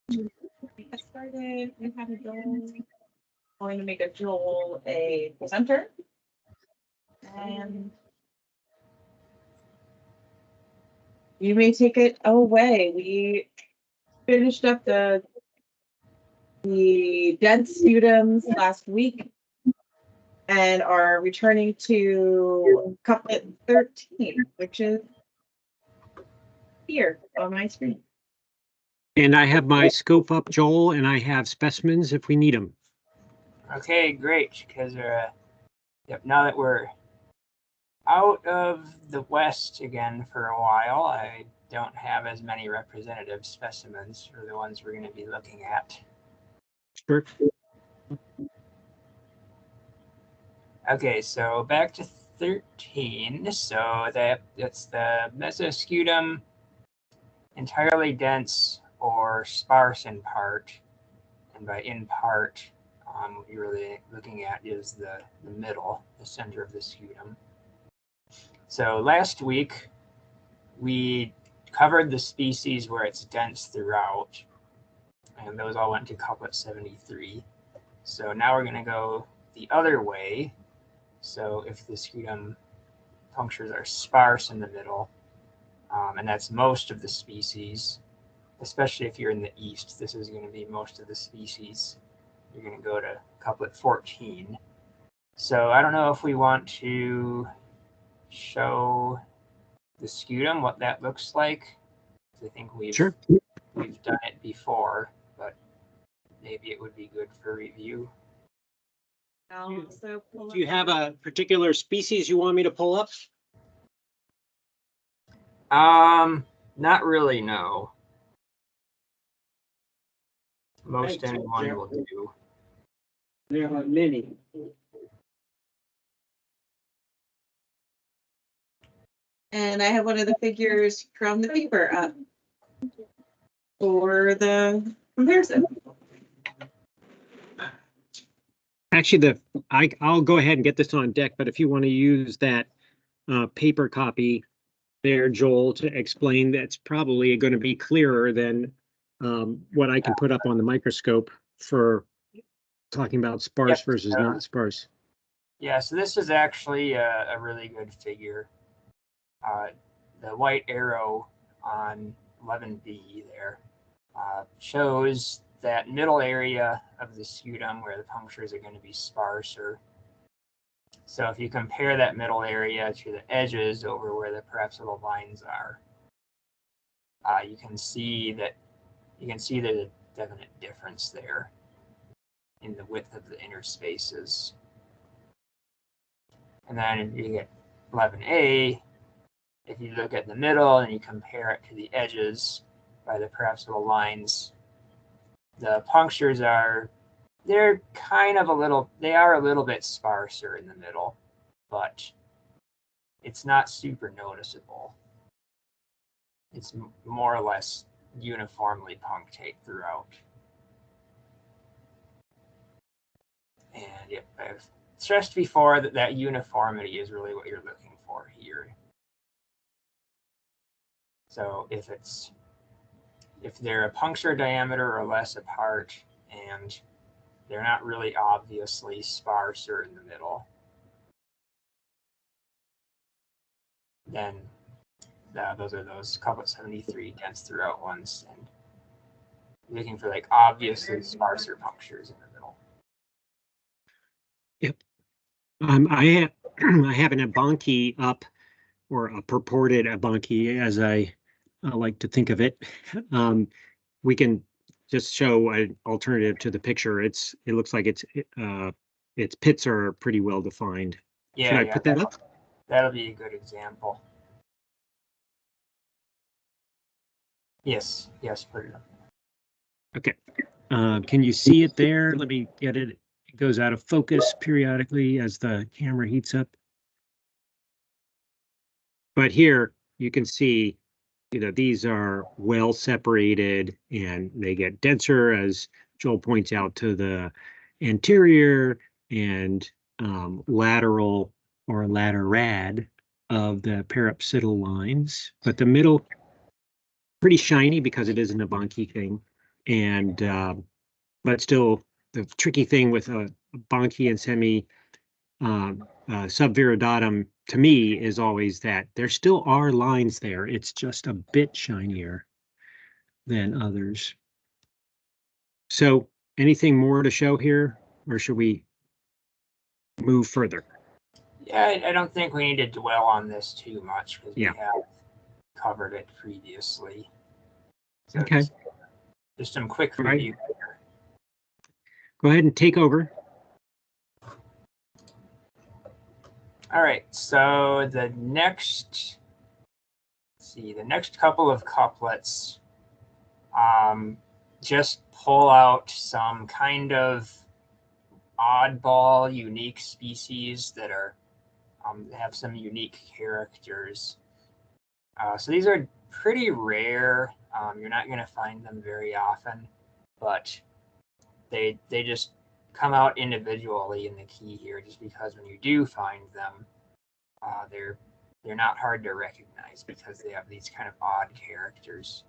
Get started. We have a Joel. Going to make a Joel a presenter. And you may take it away. We finished up the dead sputums last week and are returning to couplet 13, which is here on my screen. And I have my scope up, Joel, and I have specimens if we need them. Okay, great. Because now that we're out of the West again for a while, I don't have as many representative specimens for the ones we're going to be looking at. Sure. Okay, so back to 13. So that's the Mesoscutum, entirely dense or sparse in part. And by in part, what you're really looking at is the middle, the center of the scutum. So last week, we covered the species where it's dense throughout, and those all went to couplet 73. So now we're going to go the other way. So if the scutum punctures are sparse in the middle, and that's most of the species, especially if you're in the east, this is going to be most of the species. You're going to go to couplet 14. So I don't know if we want to show the scutum, what that looks like. I think we've done it before, but maybe it would be good for review. Do you have a particular species you want me to pull up? Not really, no. Most anyone will do. There are many. And I have one of the figures from the paper up for the comparison. Actually, I'll go ahead and get this on deck, but if you want to use that paper copy there, Joel, to explain, that's probably going to be clearer than what I can put up on the microscope for talking about sparse versus not sparse. Yeah, so this is actually a really good figure. The white arrow on 11B there shows that middle area of the scutum where the punctures are going to be sparser. So if you compare that middle area to the edges over where the parapsial lines are, you can see that there's a definite difference there in the width of the interspaces. And then if you get 11A, if you look at the middle and you compare it to the edges by the parapsial lines, the punctures they are a little bit sparser in the middle, but it's not super noticeable. It's more or less uniformly punctate throughout. And yep, I've stressed before that uniformity is really what you're looking for here. So if they're a puncture diameter or less apart and they're not really obviously sparser in the middle, then those are those couplet 73 dense throughout ones, and looking for like obviously sparser punctures in the middle. Yep. I have an ebonki up, or a purported ebonki, as I like to think of it. We can just show an alternative to the picture. It looks like its pits are pretty well defined. Yeah, Should I put that up? That'll be a good example. Yes, put it up. Okay. Can you see it there? Let me get it. It goes out of focus periodically as the camera heats up. But here you can see, these are well separated and they get denser, as Joel points out, to the anterior and lateral or laterad of the parapsial lines. But the middle, pretty shiny because it is an ebonki thing. and but still, the tricky thing with a bonky and semi subviridatum to me is always that there still are lines there. It's just a bit shinier than others. So anything more to show here, or should we move further? Yeah, I don't think we need to dwell on this too much because Yeah. we have covered it previously. So Okay. just some quick All right. review here. Go ahead and take over. All right, so the next, let's see, the next couple of couplets just pull out some kind of oddball, unique species that are have some unique characters. So these are pretty rare. You're not going to find them very often, but they just come out individually in the key here, just because when you do find them, they're not hard to recognize because they have these kind of odd characters.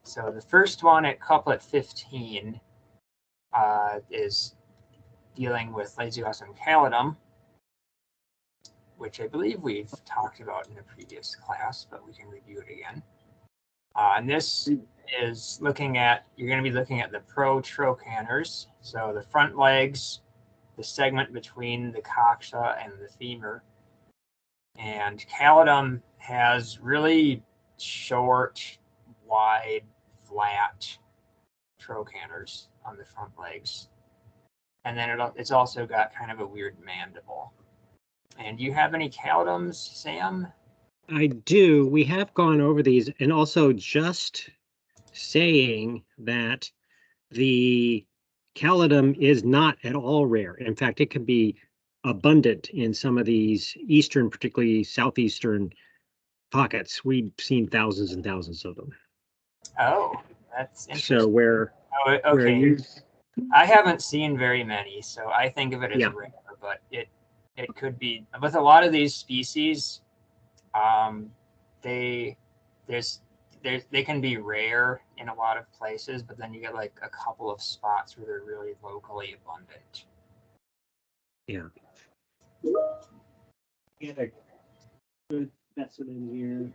So the first one at couplet 15 is dealing with Lasioglossum calidum, which I believe we've talked about in a previous class, but we can review it again. And this is looking at, you're going to be looking at the protrochanters, so the front legs, the segment between the coxa and the femur. And calidum has really short, wide, flat trochanters on the front legs. And then it's also got kind of a weird mandible. And do you have any calidums, Sam? I do. We have gone over these, and also just saying that the calidum is not at all rare. In fact, it can be abundant in some of these eastern, particularly southeastern pockets. We've seen thousands and thousands of them. Oh, that's interesting. So where okay. I haven't seen very many, so I think of it as Yeah. rare, but it could be with a lot of these species. They can be rare in a lot of places, but then you get like a couple of spots where they're really locally abundant. Yeah. Get a good specimen here.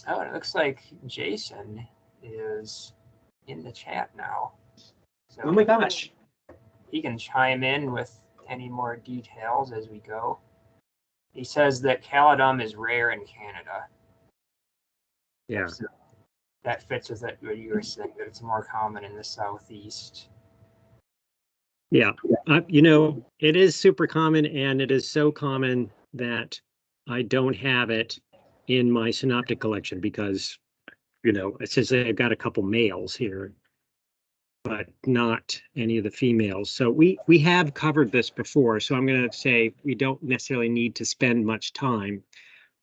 Oh, and it looks like Jason is in the chat now. So Oh my gosh. he can chime in with any more details as we go. He says that calidum is rare in Canada. Yeah. So that fits with it, what you were saying, that it's more common in the southeast. Yeah. You know, it is super common, and it is so common that I don't have it in my synoptic collection because, you know, it says I've got a couple males here, but not any of the females. So we have covered this before. So I'm going to say we don't necessarily need to spend much time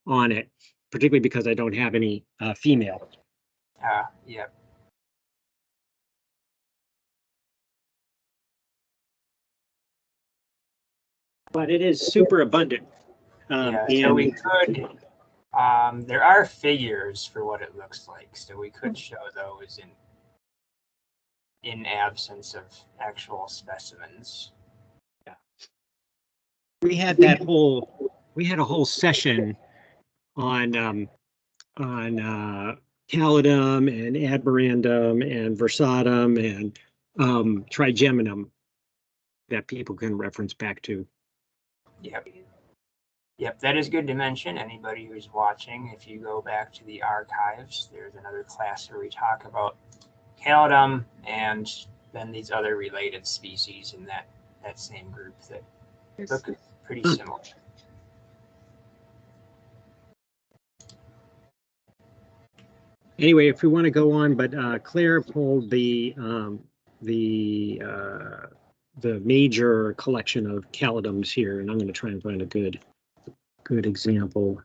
on it, particularly because I don't have any female. Yeah. But it is super abundant. So we could, there are figures for what it looks like, so we could show those in absence of actual specimens. Yeah. We had a whole session on calidum and admirandum and versatum and trigeminum that people can reference back to. Yep, that is good to mention. Anybody who's watching, if you go back to the archives, there's another class where we talk about calidum and then these other related species in that same group that look pretty similar. Anyway, if we want to go on, but Claire pulled the major collection of calidums here, and I'm going to try and find a good example.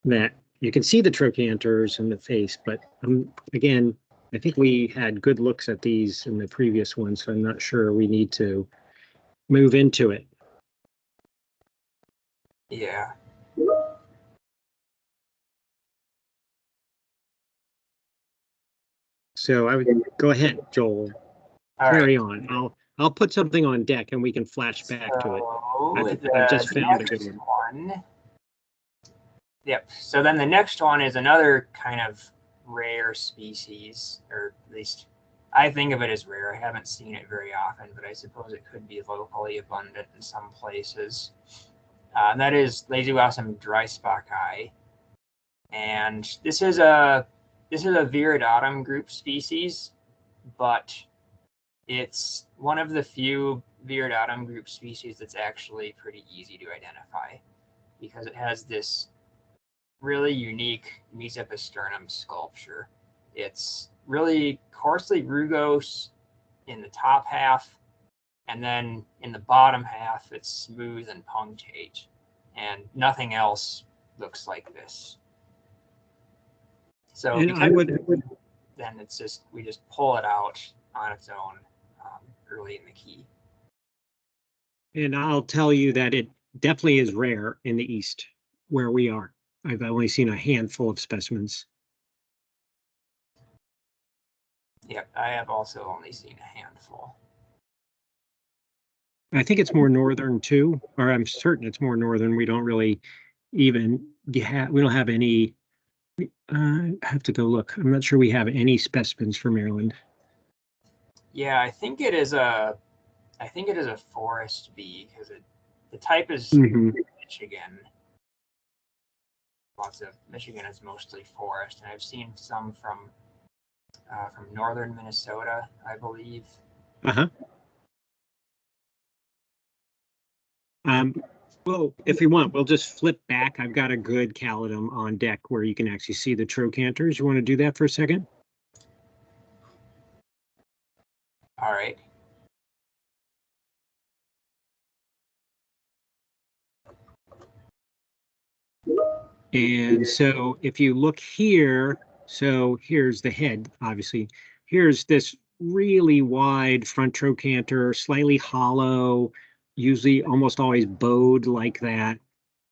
That you can see the trochanters in the face, but again, I think we had good looks at these in the previous one, so I'm not sure we need to move into it. Yeah. So I would go ahead, Joel. All Carry right. on. I'll put something on deck and we can flash back to it. I've just found a good one. Yep. So then the next one is another kind of rare species, or at least I think of it as rare. I haven't seen it very often, but I suppose it could be locally abundant in some places. And that is Lasioglossum dryspocki. And this is a Viridautum group species, but it's one of the few Viridautum group species that's actually pretty easy to identify because it has this really unique mesopisternum sculpture. It's really coarsely rugose in the top half, and then in the bottom half, it's smooth and punctate, and nothing else looks like this. So And I would then it's just we just pull it out on its own early in the key. And I'll tell you that it definitely is rare in the East where we are. I've only seen a handful of specimens. Yep, I have also only seen a handful. I think it's more northern too, or I'm certain it's more northern. We don't really even we don't have any. I have to go look. I'm not sure we have any specimens for Maryland. Yeah, I think it is a forest bee because the type is Michigan. Lots of Michigan is mostly forest, and I've seen some from northern Minnesota, I believe. Well, if you want, we'll just flip back. I've got a good calodum on deck where you can actually see the trochanters. You want to do that for a second? All right. And so if you look here, so here's the head, obviously. Here's this really wide front trochanter, slightly hollow, usually almost always bowed like that.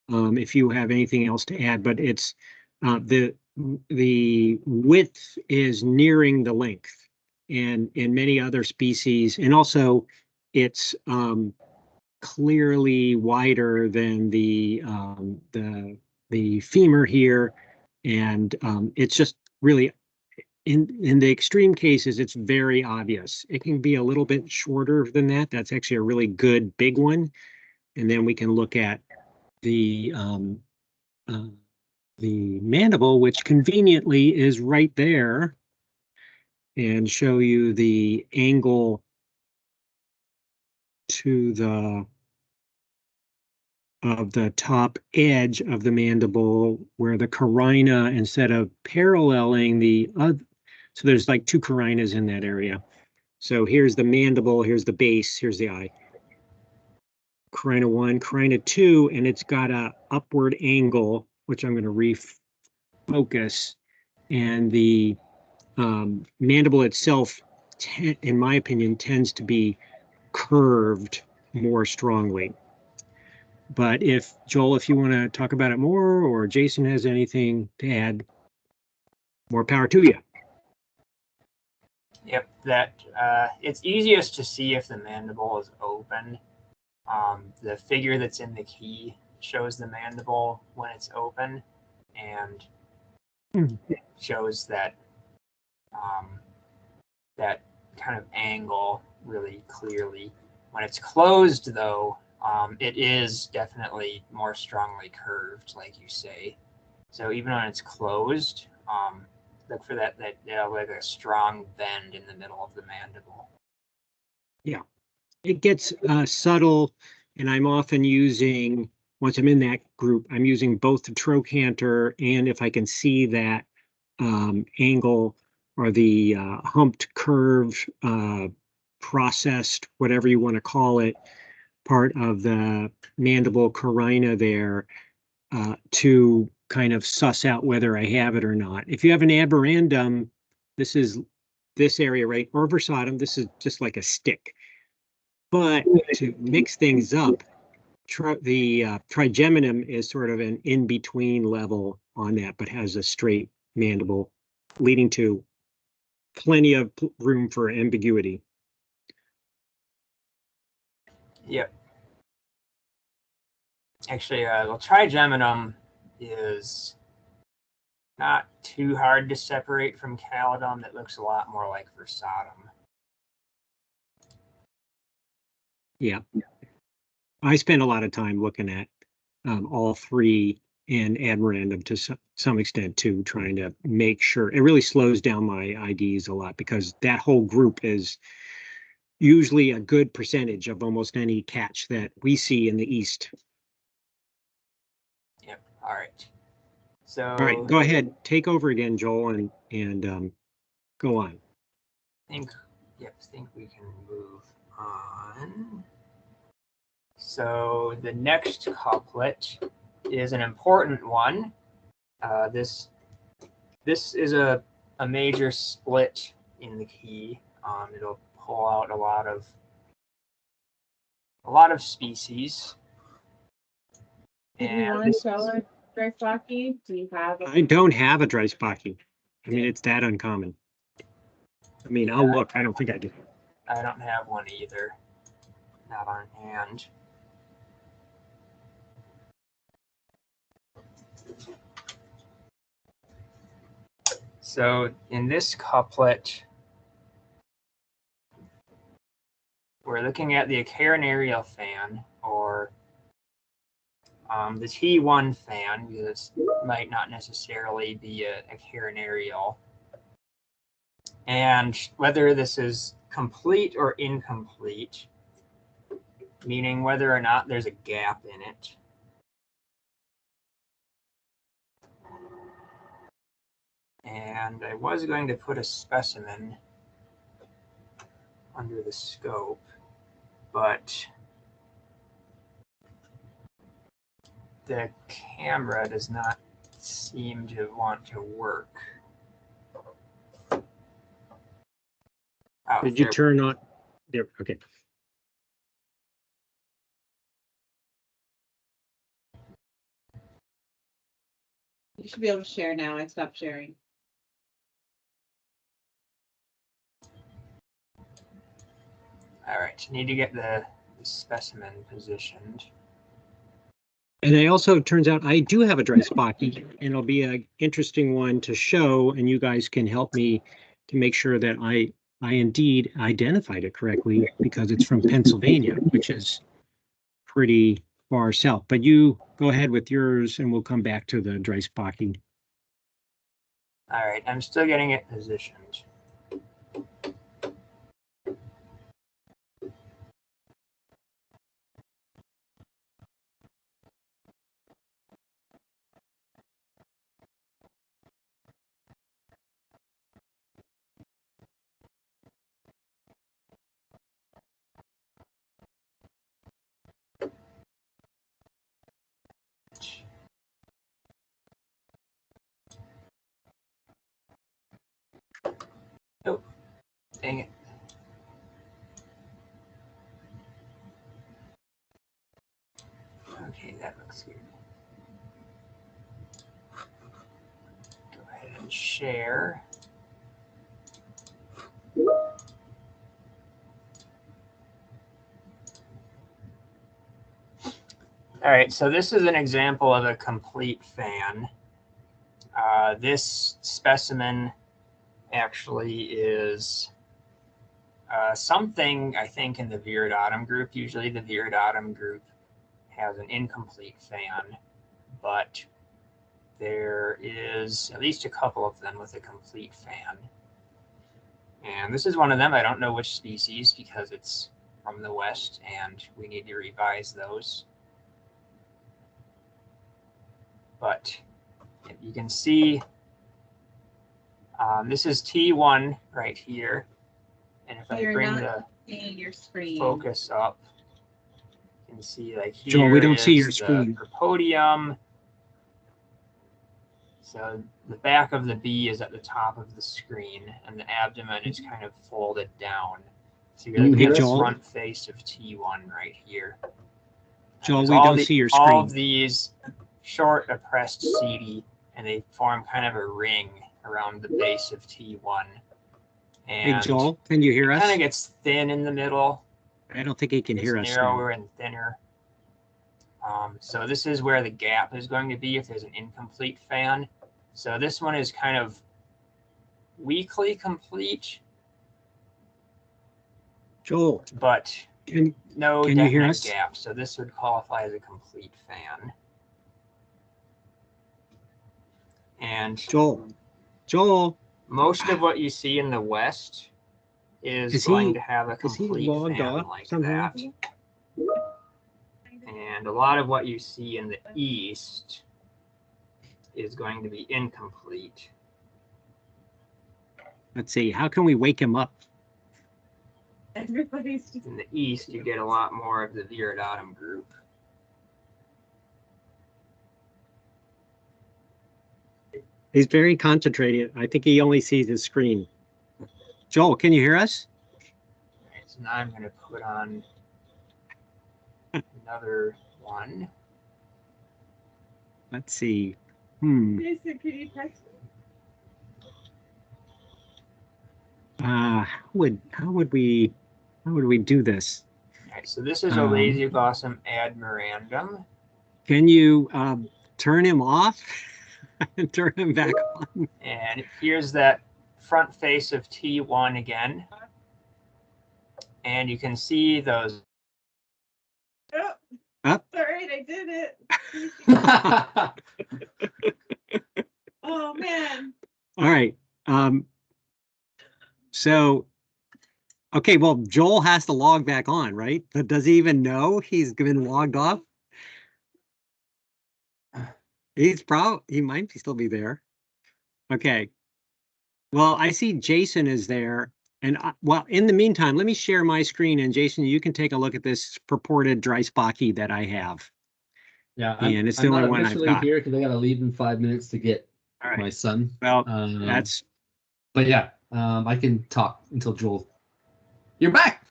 If you have anything else to add, but it's the width is nearing the length, and in many other species, and also it's clearly wider than the femur here, and it's just really in the extreme cases, it's very obvious. It can be a little bit shorter than that. That's actually a really good big one, and then we can look at the mandible, which conveniently is right there, and show you the angle to the top edge of the mandible, where the carina, instead of paralleling the other, so there's like two carinas in that area. So here's the mandible, here's the base, here's the eye. Carina 1, carina 2, and it's got a upward angle, which I'm going to refocus, and the mandible itself, in my opinion, tends to be curved more strongly. But if, Joel, if you want to talk about it more, or Jason has anything to add, more power to you. Yep, it's easiest to see if the mandible is open. The figure that's in the key shows the mandible when it's open, and it shows that that kind of angle really clearly. When it's closed, though, it is definitely more strongly curved, like you say. So even when it's closed, look for that like a strong bend in the middle of the mandible. Yeah, it gets subtle, and I'm often using, once I'm in that group, I'm using both the trochanter, and if I can see that angle or the humped curve, processed, whatever you want to call it, part of the mandible carina there, to kind of suss out whether I have it or not. If you have an aberrandum, this is this area, right? Or versatum, this is just like a stick. But to mix things up, the trigeminum is sort of an in-between level on that, but has a straight mandible leading to plenty of room for ambiguity. Yep. Actually, well, trigeminum is not too hard to separate from calodon. That looks a lot more like versatum. Yeah. I spend a lot of time looking at all three and add random to some extent too, trying to make sure. It really slows down my IDs a lot because that whole group is usually a good percentage of almost any catch that we see in the East. Yep. All right. So. All right, go ahead, take over again, Joel, and go on. I think we can move on. So the next couplet is an important one. This is a major split in the key. It'll pull out a lot of species. Do you want to show a Dreisbachii? Do you have? I don't have a Dreisbachii. I mean, it's that uncommon. I mean, I'll look. I don't think I do. I don't have one either. Not on hand. So in this couplet, we're looking at the acarinarial fan, or the T1 fan, because it might not necessarily be a acarinarial. And whether this is complete or incomplete, meaning whether or not there's a gap in it. And I was going to put a specimen under the scope, but the camera does not seem to want to work. Oh, Did you turn on there? Okay. You should be able to share now. I stopped sharing. All right, need to get the specimen positioned. And it also turns out I do have a Dreisbachii, and it'll be an interesting one to show, and you guys can help me to make sure that I indeed identified it correctly, because it's from Pennsylvania, which is pretty far south. But you go ahead with yours, and we'll come back to the Dreisbachii. All right, I'm still getting it positioned. Oh, dang it. Okay, that looks good. Go ahead and share. All right, so this is an example of a complete fan. This specimen actually is something, I think, in the Viridatum group. Usually the Viridatum group has an incomplete fan, but there is at least a couple of them with a complete fan. And this is one of them. I don't know which species because it's from the West and we need to revise those. But you can see this is T1 right here. And if I bring the your screen focus up, you can see like here Joel, we don't see your the screen. podium. So the back of the bee is at the top of the screen, and the abdomen is kind of folded down. So you're looking at the front face of T1 right here. Joel, we don't see your screen. All of these short oppressed CD, and they form kind of a ring around the base of T1. Hey, And Joel, can you hear it us? kind of gets thin in the middle. I don't think he can hear us now. Narrower and thinner. So this is where the gap is going to be if there's an incomplete fan. So this one is kind of weakly complete. Joel, but no can you hear definite us? gap. So this would qualify as a complete fan. And Joel, most of what you see in the west is going to have a complete fan like somehow? that. And a lot of what you see in the east is going to be incomplete. Let's see, how can we wake him up? Everybody's just In the east, you get a lot more of the Viridautum group. He's very concentrated. I think he only sees his screen. Joel, can you hear us? All right, so now I'm going to put on another one. Let's see. Jason, can you text me? How would we do this? All right, so this is a Lasioglossum admirandum. Can you turn him off and turn him back on? And here's that front face of T1 again. And you can see those. Oh, Up. all right, I did it. Oh man. All right. So, okay, well, Joel has to log back on, right? But does he even know he's been logged off? He might still be there. Okay. Well, I see Jason is there. And well, in the meantime, let me share my screen, and Jason, you can take a look at this purported Dreisbachii that I have. Yeah, and it's the I'm only not one I've officially got. here because I got to leave in 5 minutes to get All right. my son. Well, But yeah, I can talk until Joel. You're back.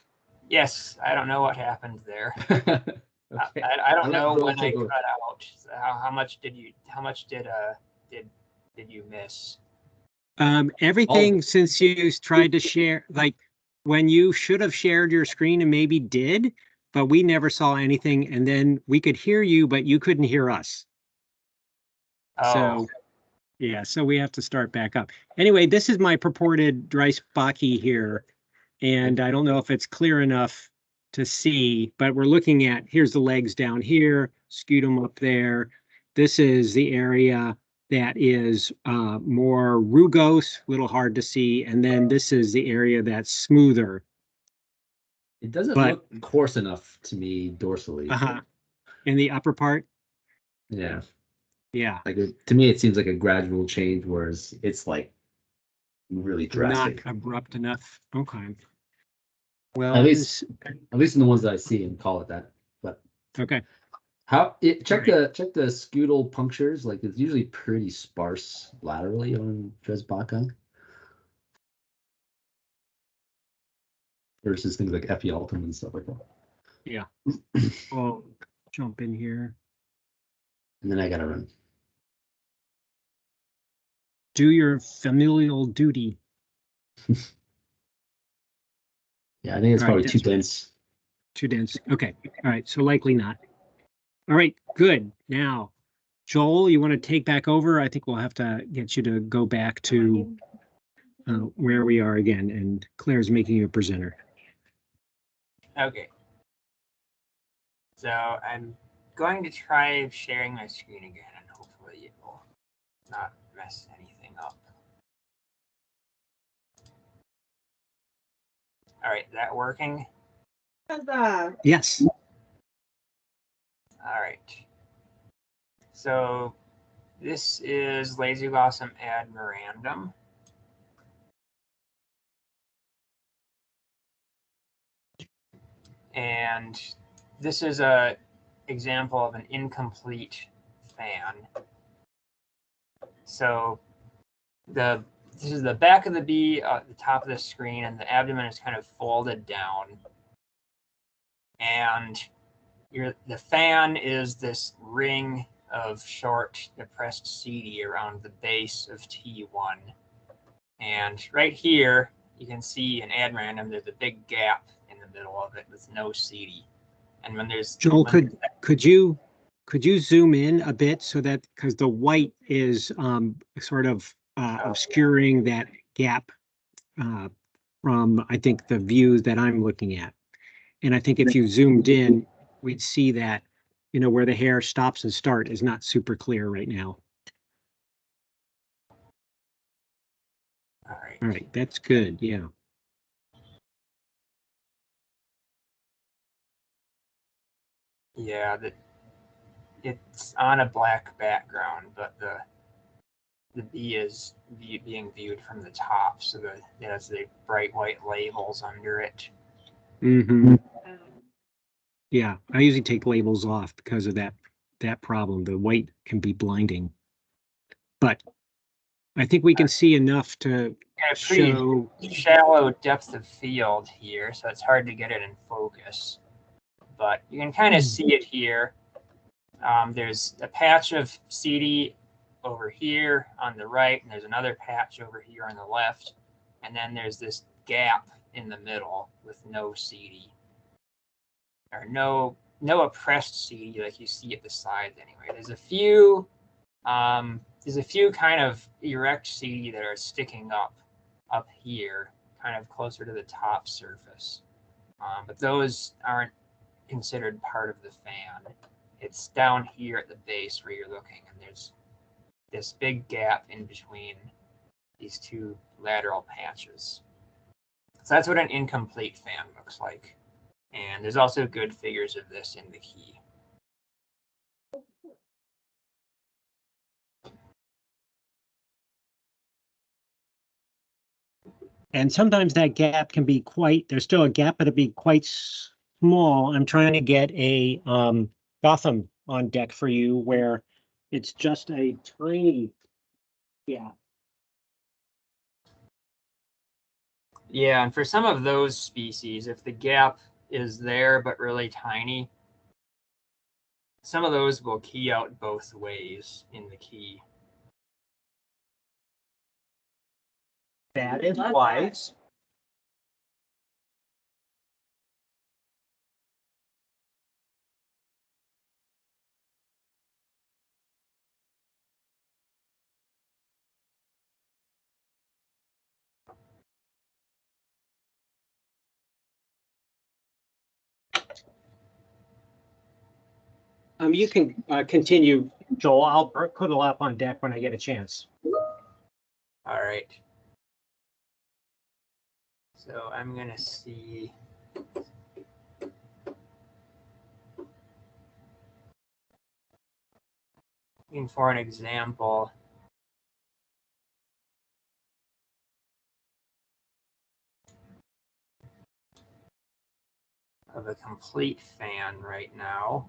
Yes, I don't know what happened there. Okay. I don't know Joel when I take over. cut out. How much did you miss? Everything since you tried to share, like when you should have shared your screen and maybe did, but we never saw anything, and then we could hear you, but you couldn't hear us. Oh. So, yeah, so we have to start back up. Anyway, this is my purported Dreisbachii here, and I don't know if it's clear enough to see, but we're looking at, here's the legs down here, scutum up there. This is the area that is more rugose, a little hard to see, and then this is the area that's smoother. It doesn't look coarse enough to me dorsally. In the upper part? Yeah. Yeah. Like to me, it seems like a gradual change, whereas it's like really drastic. Not abrupt enough. Okay. Well, at least in the ones that I see and call it that. But okay. Check the scutal punctures. Like it's usually pretty sparse laterally on Dreisbachii versus things like Epialtum and stuff like that. Yeah. I'll jump in here. And then I gotta run. Do your familial duty. Yeah, I think it's probably too dense. Too dense. Okay. All right. So likely not. All right. Good. Now, Joel, you want to take back over? I think we'll have to get you to go back to where we are again. And Claire's making you a presenter. Okay. So I'm going to try sharing my screen again, and hopefully it will not mess anything up. All right, is that working? Yes. All right. So this is Lasioglossum admirandum. And this is a example of an incomplete fan. So this is the back of the bee at the top of the screen, and the abdomen is kind of folded down. And the fan is this ring of short depressed CD around the base of T1. And right here, you can see in add random, there's a big gap in the middle of it with no CD. And when there's Joel, could you zoom in a bit so that, because the white is sort of obscuring that gap from, I think, the view that I'm looking at. And I think if you zoomed in, we'd see that, you know, where the hair stops and start is not super clear right now. all right. All right, that's good. Yeah. Yeah, it's on a black background, but the bee is being viewed from the top, so that it has the bright white labels under it. Mm-hmm. Yeah, I usually take labels off because of that problem. The white can be blinding. But I think we can see enough to Got a pretty show. shallow depth of field here, so it's hard to get it in focus. But you can kind of see it here. There's a patch of CD over here on the right, and there's another patch over here on the left. And then there's this gap in the middle with no CD. Or no oppressed CD like you see at the sides anyway. There's a few kind of erect CD that are sticking up here, kind of closer to the top surface. But those aren't considered part of the fan. It's down here at the base where you're looking, and there's this big gap in between these two lateral patches. So that's what an incomplete fan looks like. And there's also good figures of this in the key. And sometimes that gap can be there's still a gap, but it'd be quite small. I'm trying to get a Gotham on deck for you where it's just a tiny gap. Yeah, and for some of those species, if the gap is there but really tiny, some of those will key out both ways in the key. That is wise. You can continue, Joel. I'll put a lap on deck when I get a chance. All right. So I'm going to see. Looking for an example. Of a complete fan right now.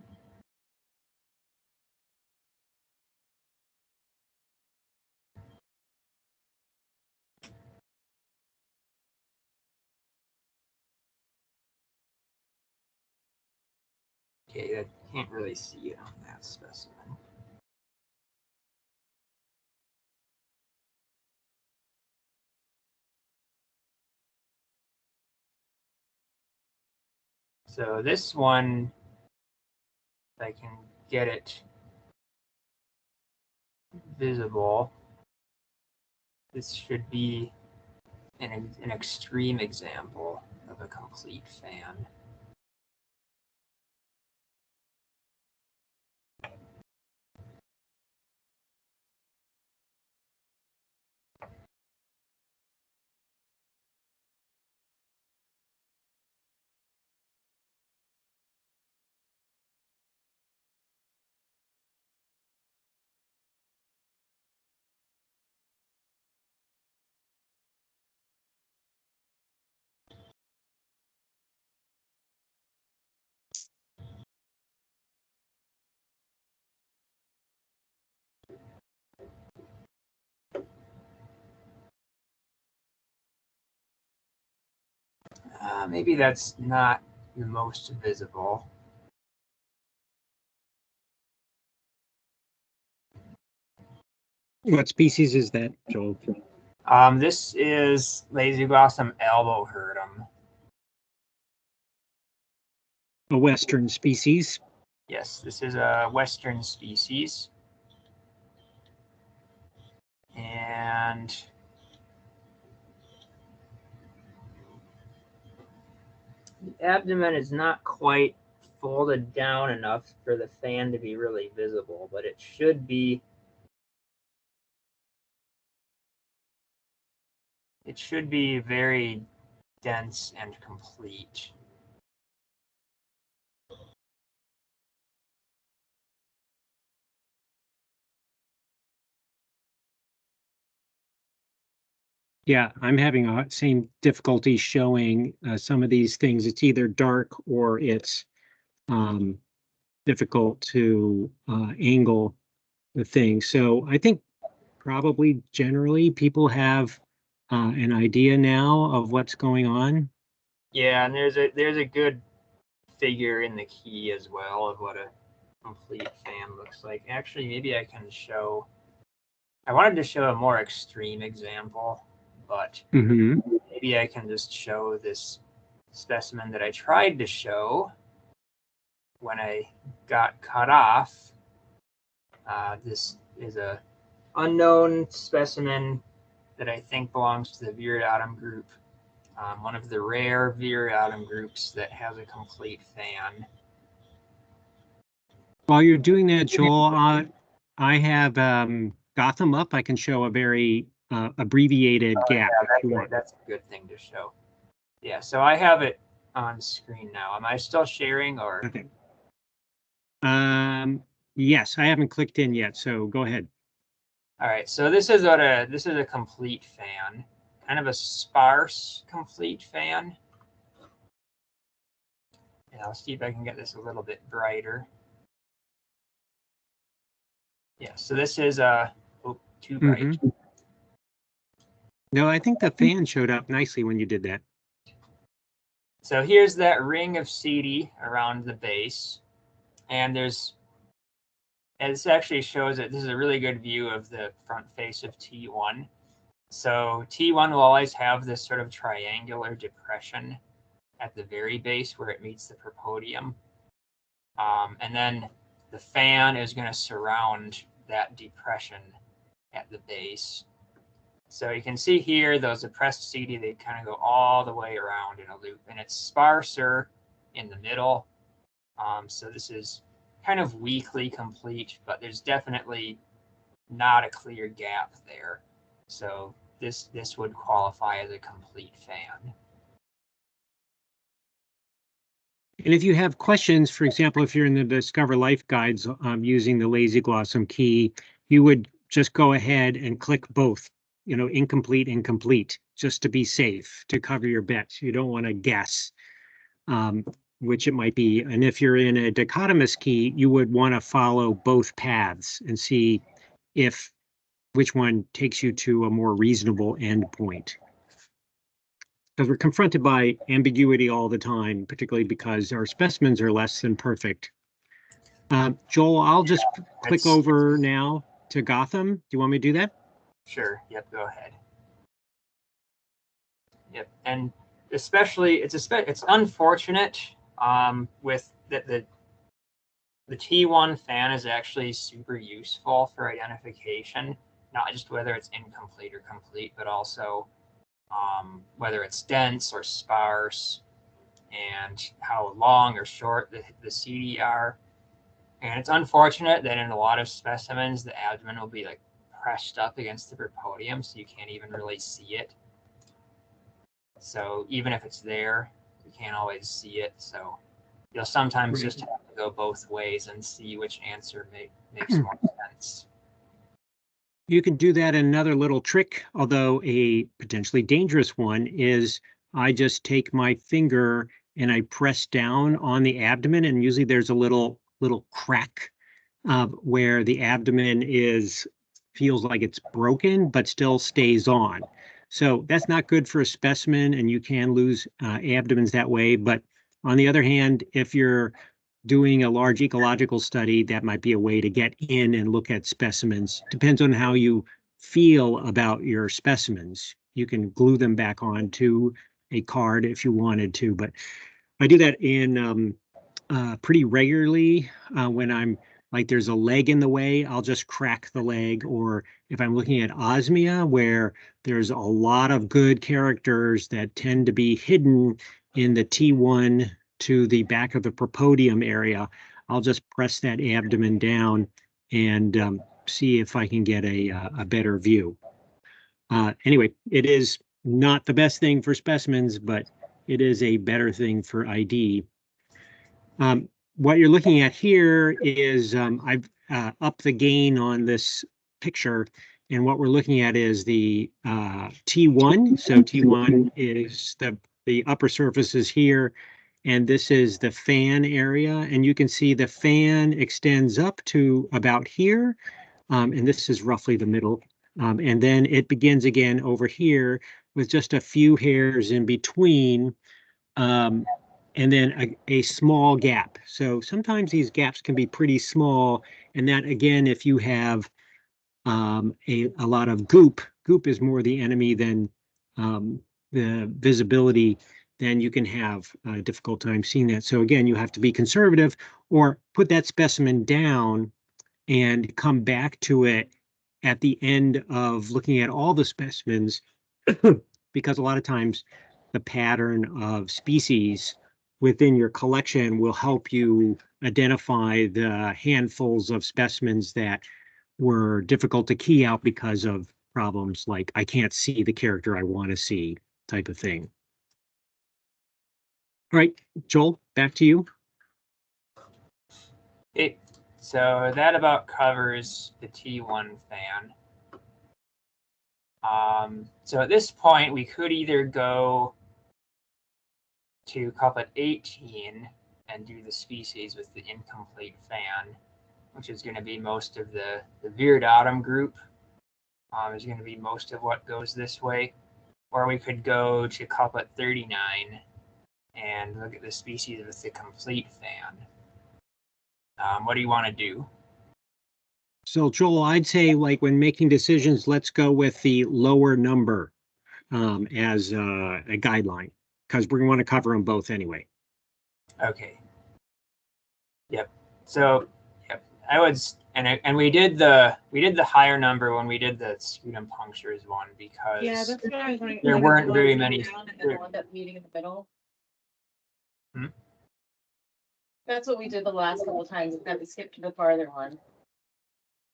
Okay, I can't really see it on that specimen. So this one, if I can get it visible, this should be an extreme example of a complete fan. Maybe that's not the most visible. What species is that, Joel? This is Lasioglossum alboherdum. A Western species. Yes, this is a Western species. And the abdomen is not quite folded down enough for the fan to be really visible, but it should be. It should be very dense and complete. Yeah, I'm having a same difficulty showing some of these things. It's either dark or it's difficult to angle the thing. So I think probably generally people have an idea now of what's going on. Yeah, and there's a good figure in the key as well of what a complete fan looks like. Actually, maybe I can show. I wanted to show a more extreme example, but maybe I can just show this specimen that I tried to show when I got cut off. This is a unknown specimen that I think belongs to the Viridatum group, one of the rare Viridatum groups that has a complete fan. While you're doing that, Joel, I have Gotham up. I can show a very abbreviated gap. Yeah, that's a good thing to show. Yeah, so I have it on screen now. Am I still sharing or? Okay. Yes, I haven't clicked in yet, so go ahead. All right, so this is a complete fan, kind of a sparse complete fan. And I'll see if I can get this a little bit brighter. Yeah, so this is too bright. No, I think the fan showed up nicely when you did that. So here's that ring of CD around the base, and this actually shows that this is a really good view of the front face of T1. So T1 will always have this sort of triangular depression at the very base where it meets the propodium. And then the fan is going to surround that depression at the base. So you can see here, those oppressed CD, they kind of go all the way around in a loop, and it's sparser in the middle. So this is kind of weakly complete, but there's definitely not a clear gap there. So this would qualify as a complete fan. And if you have questions, for example, if you're in the Discover Life guides using the Lasioglossum key, you would just go ahead and click both, incomplete, just to be safe, to cover your bets. You don't want to guess which it might be. And if you're in a dichotomous key, you would want to follow both paths and see which one takes you to a more reasonable endpoint. Because we're confronted by ambiguity all the time, particularly because our specimens are less than perfect. Joel, I'll just click over now to Gotham. Do you want me to do that? Sure. Yep. Go ahead. Yep. And especially, it's unfortunate with the T1 fan is actually super useful for identification, not just whether it's incomplete or complete, but also whether it's dense or sparse, and how long or short the CD are. And it's unfortunate that in a lot of specimens, the abdomen will be like pressed up against the propodium, so you can't even really see it. So even if it's there, you can't always see it. So you'll sometimes just have to go both ways and see which answer makes more sense. You can do that. Another little trick, although a potentially dangerous one, is I just take my finger and I press down on the abdomen, and usually there's a little crack where the abdomen feels like it's broken but still stays on. So that's not good for a specimen, and you can lose abdomens that way. But on the other hand, if you're doing a large ecological study, that might be a way to get in and look at specimens. Depends on how you feel about your specimens. You can glue them back onto a card if you wanted to, but I do that in pretty regularly when I'm like there's a leg in the way, I'll just crack the leg. Or if I'm looking at osmia, where there's a lot of good characters that tend to be hidden in the T1 to the back of the propodium area, I'll just press that abdomen down and see if I can get a better view. Anyway, it is not the best thing for specimens, but it is a better thing for ID. What you're looking at here is I've upped the gain on this picture, and what we're looking at is the T1. So T1 is the upper surface is here, and this is the fan area, and you can see the fan extends up to about here, and this is roughly the middle, and then it begins again over here with just a few hairs in between. And then a small gap. So sometimes these gaps can be pretty small. And that, again, if you have a lot of goop is more the enemy than the visibility, then you can have a difficult time seeing that. So again, you have to be conservative or put that specimen down and come back to it at the end of looking at all the specimens, because a lot of times the pattern of species within your collection will help you identify the handfuls of specimens that were difficult to key out because of problems like I can't see the character I want to see type of thing. All right, Joel, back to you. So that about covers the T1 fan. So at this point, we could either go to couplet 18 and do the species with the incomplete fan, which is going to be most of the Viridautum group. Is going to be most of what goes this way. Or we could go to couplet 39 and look at the species with the complete fan. What do you want to do? So Joel, I'd say like when making decisions, let's go with the lower number as a guideline, because we're going to want to cover them both anyway. Okay. Yep. So, yep. I would, and we did the higher number when we did the sputum punctures one, because Yeah, that's what I was wondering. there Like, weren't if very you many. down and then we'll end up meeting in the middle. That's what we did the last couple of times. That we skipped to the farther one.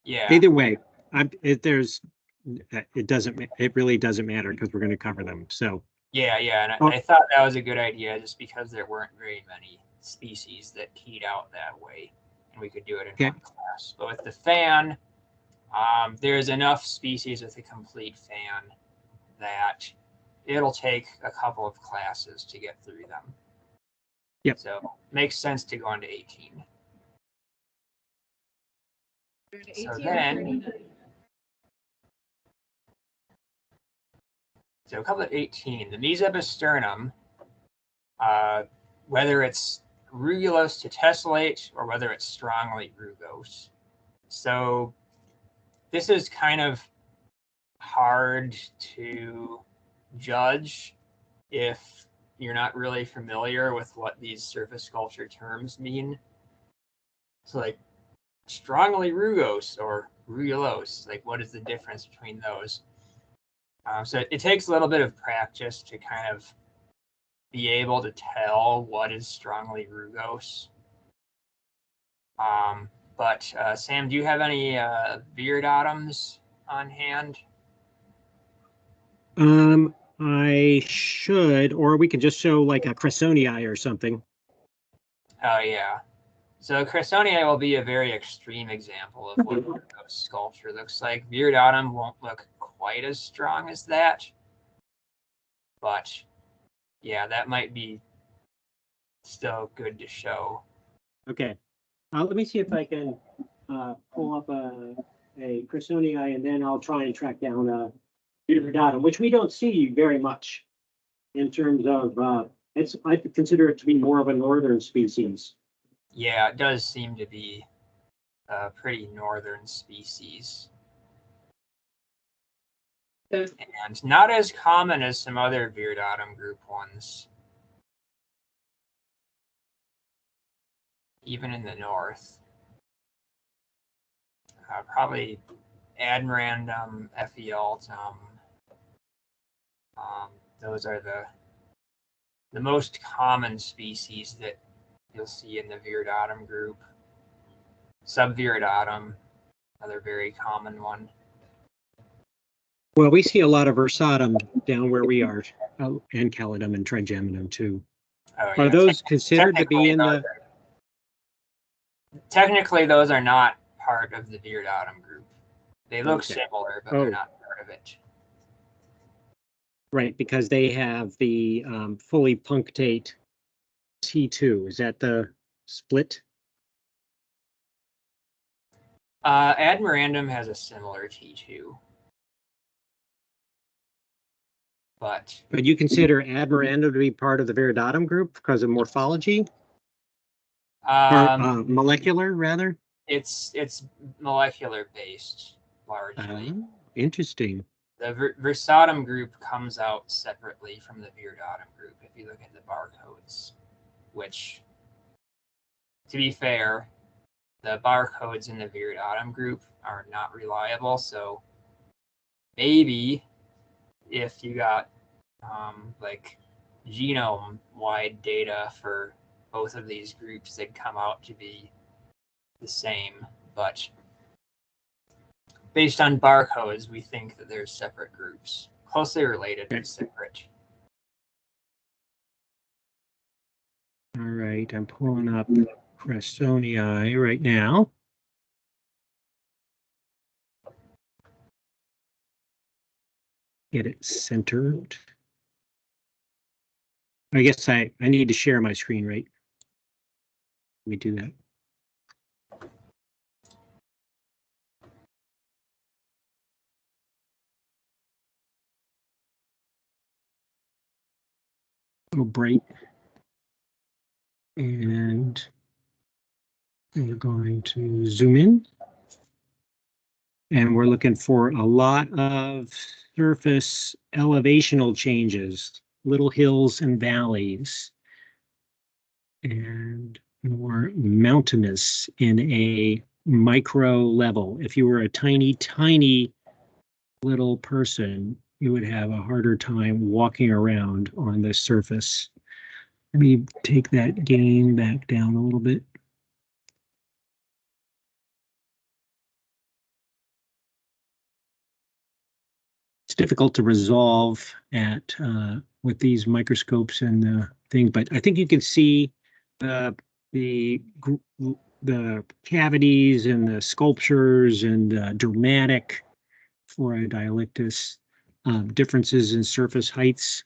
Yeah. Either way, it really doesn't matter because we're going to cover them. So Yeah, and I thought that was a good idea just because there weren't very many species that keyed out that way, and we could do it in one class. But with the fan, there's enough species with a complete fan that it'll take a couple of classes to get through them. Yep. So makes sense to go into 18. So then, so couplet 18, the Mesopisternum, whether it's rugulose to tessellate or whether it's strongly rugose. So this is kind of hard to judge if you're not really familiar with what these surface sculpture terms mean. So like strongly rugose or rugulose, like what is the difference between those? So it takes a little bit of practice to kind of be able to tell what is strongly rugose. But Sam, do you have any Viridautum's on hand? I should, or we could just show like a Cressonii or something. Oh yeah. So Cressonii will be a very extreme example of what rugose sculpture looks like. Viridautum won't look quite as strong as that, but yeah, that might be still good to show. Okay, let me see if I can pull up a Cressonii, and then I'll try and track down a Viridautum, which we don't see very much in terms of I consider it to be more of a northern species. Yeah, it does seem to be a pretty northern species. and not as common as some other Viridautum group ones, even in the north. Probably Admirandum, Ephialtum. Those are the most common species that you'll see in the Viridautum group. Subviridautum, another very common one. Well, we see a lot of Versatum down where we are, and Calidum and Trigeminum too. Oh, yeah. Are those considered to be in the? Technically, those are not part of the Viridautum group. They look Okay. similar, but they're not part of it. Right, because they have the fully punctate T2. Is that the split? Admirandum has a similar T2. But you consider Admirandum to be part of the Viridautum group because of morphology? Or molecular, rather? It's molecular based, largely. Interesting. The Versatum group comes out separately from the Viridautum group if you look at the barcodes, which, to be fair, the barcodes in the Viridautum group are not reliable. So maybe if you got like genome-wide data for both of these groups, they'd come out to be the same. But based on barcodes, we think that they're separate groups, closely related but separate. All right, I'm pulling up Crestoniae right now. Get it centered. I guess I need to share my screen, right? Let me do that. Go bright. And we're going to zoom in. And we're looking for a lot of surface elevational changes, little hills and valleys, and more mountainous in a micro level. If you were a tiny, tiny little person, you would have a harder time walking around on this surface. Let me take that gain back down a little bit. It's difficult to resolve at with these microscopes and the thing, but I think you can see the cavities and the sculptures and dramatic for a Dialictus, differences in surface heights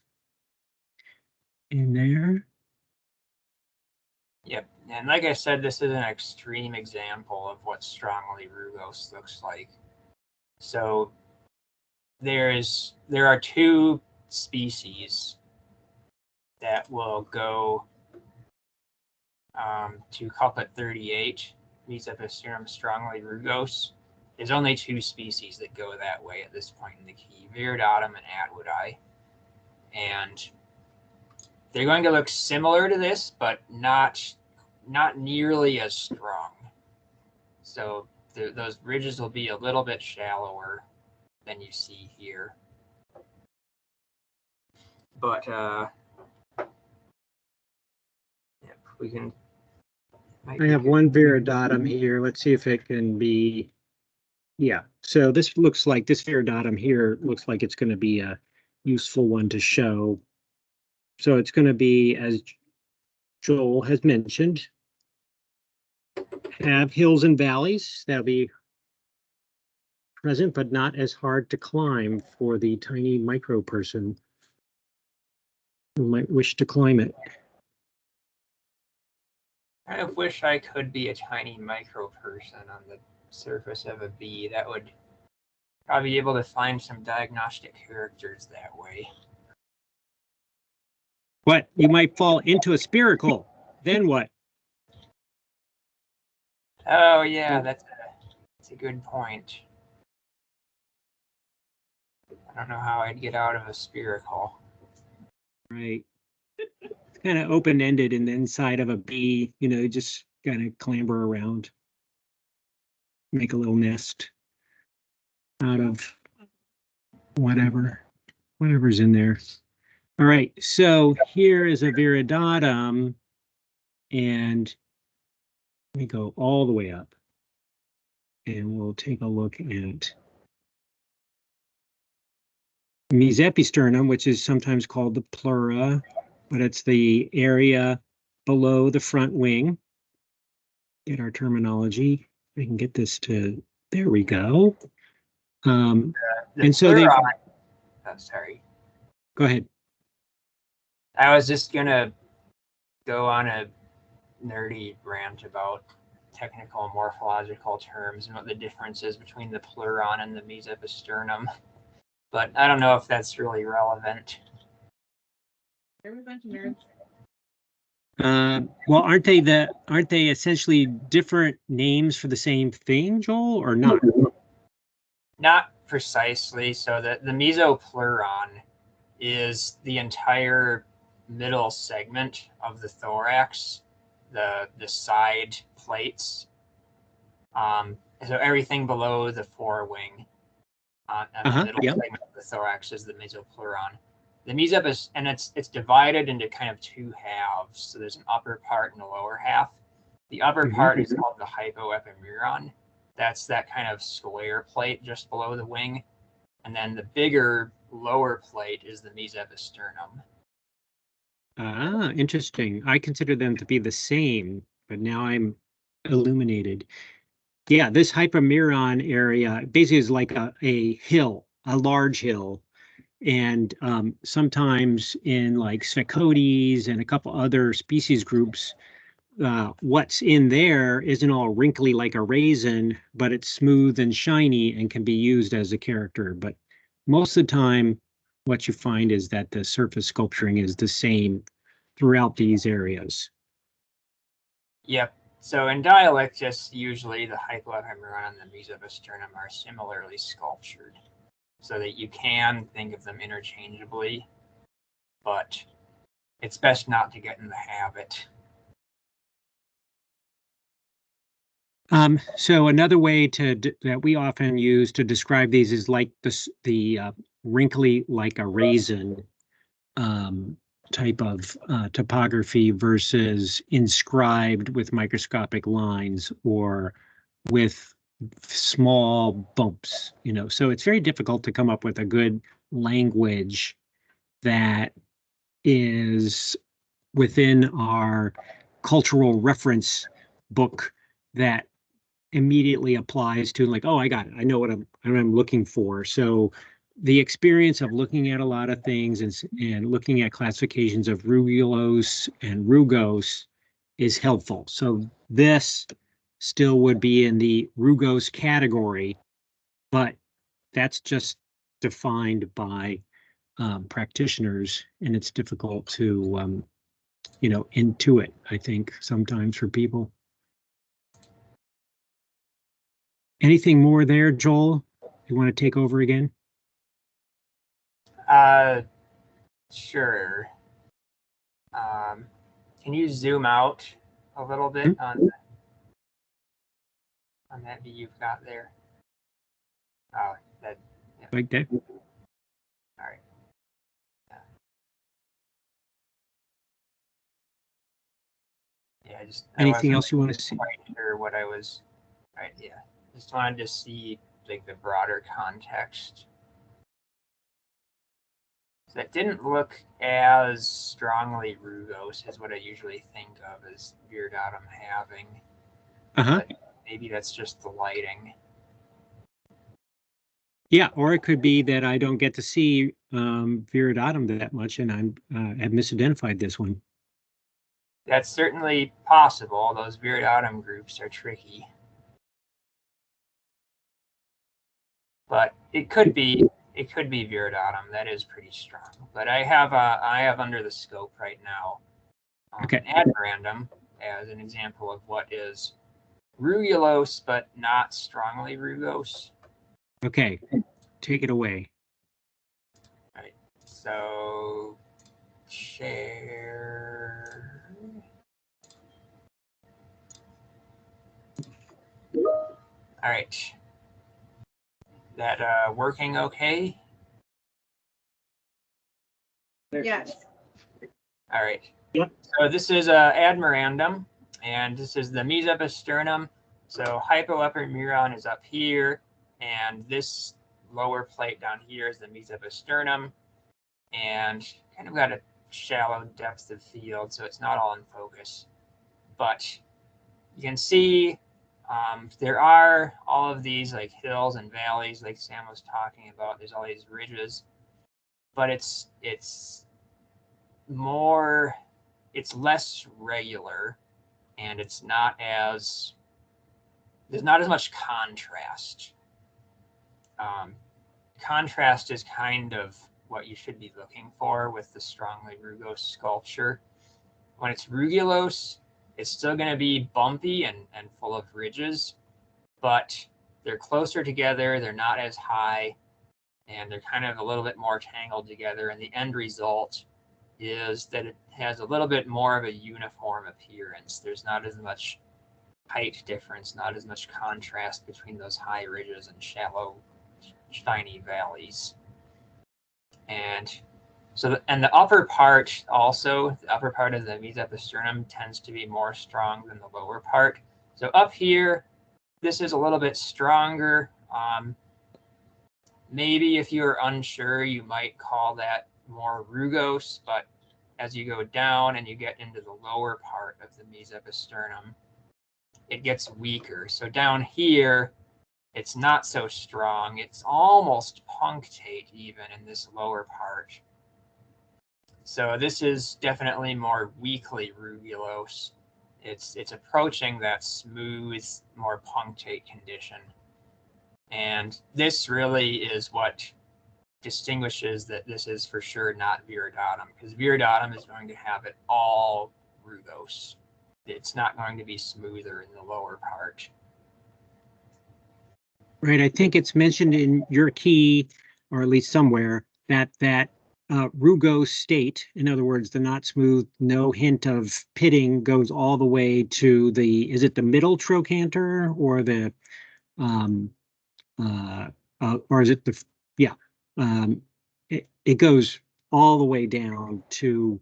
in there. Yep, and like I said, this is an extreme example of what strongly rugose looks like. So there are two species that will go to couplet 38, Mesophyserum strongly rugose. There's only two species that go that way at this point in the key, Viridautum and Atwoodi. And they're going to look similar to this, but not nearly as strong. So those ridges will be a little bit shallower than you see here. But we can. I have one Viridautum here. Let's see if it can be. Yeah, so this looks like this Viridautum here looks like it's going to be a useful one to show. So it's going to be, as Joel has mentioned, have hills and valleys. That'll be present, but not as hard to climb for the tiny micro person who might wish to climb it. I wish I could be a tiny micro person on the surface of a bee. That would probably be able to find some diagnostic characters that way. What? You might fall into a spiracle. Then what? Oh yeah, that's a good point. don't know how I'd get out of a spiracle. Right. It's kind of open-ended in the inside of a bee, you know, just kind of clamber around, make a little nest out of whatever's in there. All right, so here is a viridatum, and we go all the way up, and we'll take a look at mesepisternum, which is sometimes called the pleura, but it's the area below the front wing. Get our terminology. We can get this to, there we go. The And so they, pleuron, oh, sorry. Go ahead. I was just gonna go on a nerdy rant about technical morphological terms and what the difference is between the pleuron and the mesepisternum, but I don't know if that's really relevant. We're a bunch of nerds. Well, aren't they essentially different names for the same thing, Joel, or not? Not precisely. So the mesopleuron is the entire middle segment of the thorax, the side plates. So everything below the forewing on the middle segment of the thorax is the mesopleuron. The mesep and it's divided into kind of two halves. So there's an upper part and a lower half. The upper part is called the hypoepimeron. That's that kind of square plate just below the wing. And then the bigger lower plate is the mesepisternum. Ah, interesting. I consider them to be the same, but now I'm illuminated. Yeah, this hypomeron area basically is like a hill, a large hill. And sometimes in like Sphecodes and a couple other species groups, what's in there isn't all wrinkly like a raisin, but it's smooth and shiny and can be used as a character. But most of the time, what you find is that the surface sculpturing is the same throughout these areas. Yep. So in Dialictus, usually the hypoepimeron and the mesepisternum are similarly sculptured, so that you can think of them interchangeably, but it's best not to get in the habit. So another way that we often use to describe these is like the wrinkly like a raisin type of topography versus inscribed with microscopic lines or with small bumps, you know. So it's very difficult to come up with a good language that is within our cultural reference book that immediately applies to like, oh, I got it. I know what I'm looking for. So the experience of looking at a lot of things and looking at classifications of rugulose and rugose is helpful. So this still would be in the rugose category, but that's just defined by practitioners, and it's difficult to intuit, I think, sometimes for people. Anything more there, Joel? You want to take over again? Sure. Can you zoom out a little bit on that view you've got there? Oh, that. Yeah. Like that? All right. Yeah, Anything else you want to see? Quite sure what I was. Right. Yeah. Just wanted to see like the broader context. So that didn't look as strongly rugose as what I usually think of as viridatum having. But maybe that's just the lighting. Yeah, or it could be that I don't get to see viridatum that much, and I have misidentified this one. That's certainly possible. Those viridatum groups are tricky. But it could be viridatum. That is pretty strong. But I have under the scope right now ad random as an example of what is rugulose but not strongly rugose. Okay, take it away. So share. All right. That working okay? Yes. All right. Yep. So this is admirandum, and this is the mesopisternum. So hypoepimuron is up here, and this lower plate down here is the mesopisternum, and kind of got a shallow depth of field, so it's not all in focus. But you can see there are all of these like hills and valleys, like Sam was talking about. There's all these ridges, but it's less regular, and there's not as much contrast. Contrast is kind of what you should be looking for with the strongly rugose sculpture. When it's rugulose, it's still going to be bumpy and full of ridges, but they're closer together, they're not as high, and they're kind of a little bit more tangled together, and the end result is that it has a little bit more of a uniform appearance. There's not as much height difference, not as much contrast between those high ridges and shallow, shiny valleys. And so, the upper part also, the upper part of the mesopisternum tends to be more strong than the lower part. So up here, this is a little bit stronger. Maybe if you're unsure, you might call that more rugose, but as you go down and you get into the lower part of the mesopisternum, it gets weaker. So down here, it's not so strong. It's almost punctate even in this lower part. So this is definitely more weakly rugulose. It's approaching that smooth, more punctate condition. And this really is what distinguishes that this is for sure not viridatum, because viridatum is going to have it all rugose. It's not going to be smoother in the lower part. Right. I think it's mentioned in your key, or at least somewhere, that rugose state, in other words, the not smooth, no hint of pitting, goes all the way to the, is it the middle trochanter or the, or is it the, yeah, it goes all the way down to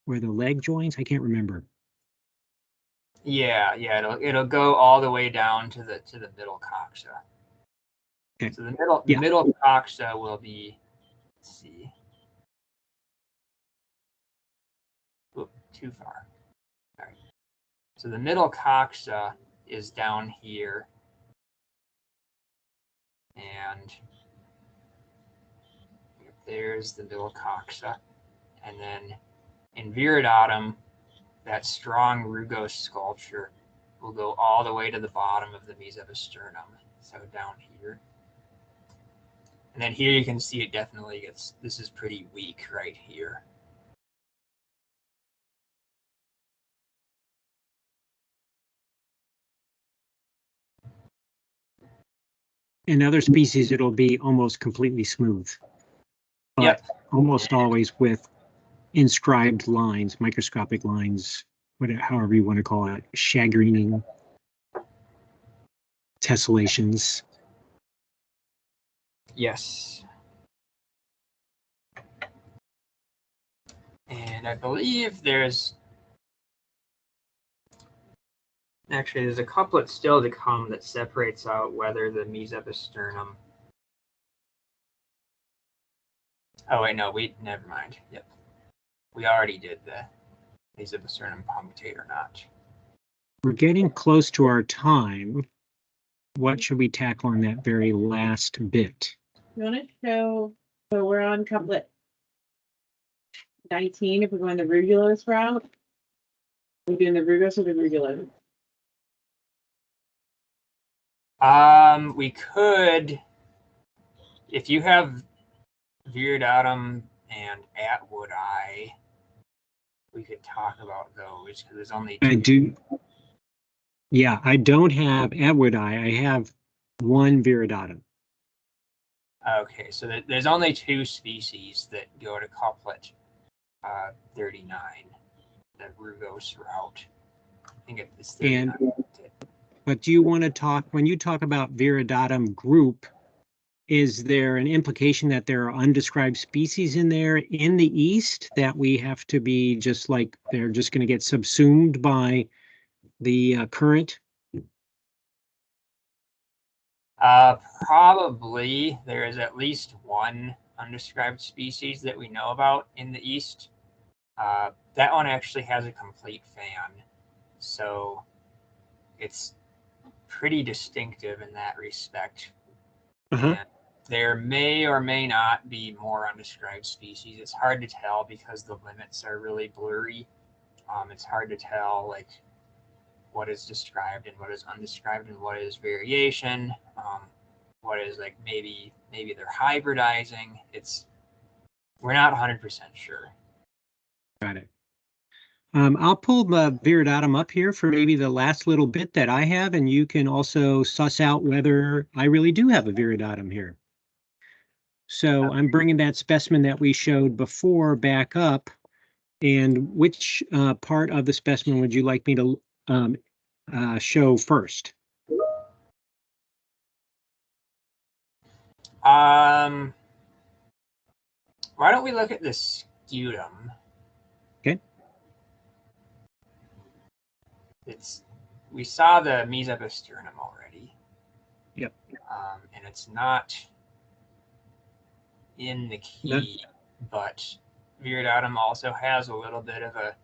where the leg joins. I can't remember. Yeah, it'll go all the way down to the middle coxa. Okay. So the middle coxa will be, let's see. Oop, too far. All right. So the middle coxa is down here. And there's the middle coxa. And then in viridatum, that strong rugose sculpture will go all the way to the bottom of the mesopisternum. So down here. And then here you can see it definitely gets, this is pretty weak right here. In other species, it'll be almost completely smooth. But Yep. Almost always with inscribed lines, microscopic lines, whatever, however you want to call it, shagreening, tessellations. Yes. And I believe there's a couplet still to come that separates out whether the mesopisternum. Oh wait, no, never mind. Yep. We already did the mesopisternum punctate or not. We're getting close to our time. What should we tackle on that very last bit? You want to show, so we're on couplet 19 if we're going the rugulose route. We're doing the rugose or the rugulose? We could, if you have viridatum and Atwoodi, we could talk about those because there's only two. I do. Yeah, I don't have Atwoodi. I have one viridatum. Okay, so there's only 2 species that go to couplet 39, the rugose route. I think it's 39. But do you want to talk, when you talk about Viridatum group, is there an implication that there are undescribed species in there in the east that we have to be just like, they're just going to get subsumed by the current? Probably there is at least one undescribed species that we know about in the east. That one actually has a complete fan, so it's pretty distinctive in that respect. And there may or may not be more undescribed species. It's hard to tell because the limits are really blurry. It's hard to tell like what is described and what is undescribed and what is variation. What is like maybe they're hybridizing. We're not 100% sure. Got it. I'll pull the Viridatum up here for maybe the last little bit that I have, and you can also suss out whether I really do have a Viridatum here. So I'm bringing that specimen that we showed before back up. And which part of the specimen would you like me to show first? Why don't we look at the scutum? Okay. We saw the mesoposternum already. Yep. And it's not in the key, but Viridatum also has a little bit of a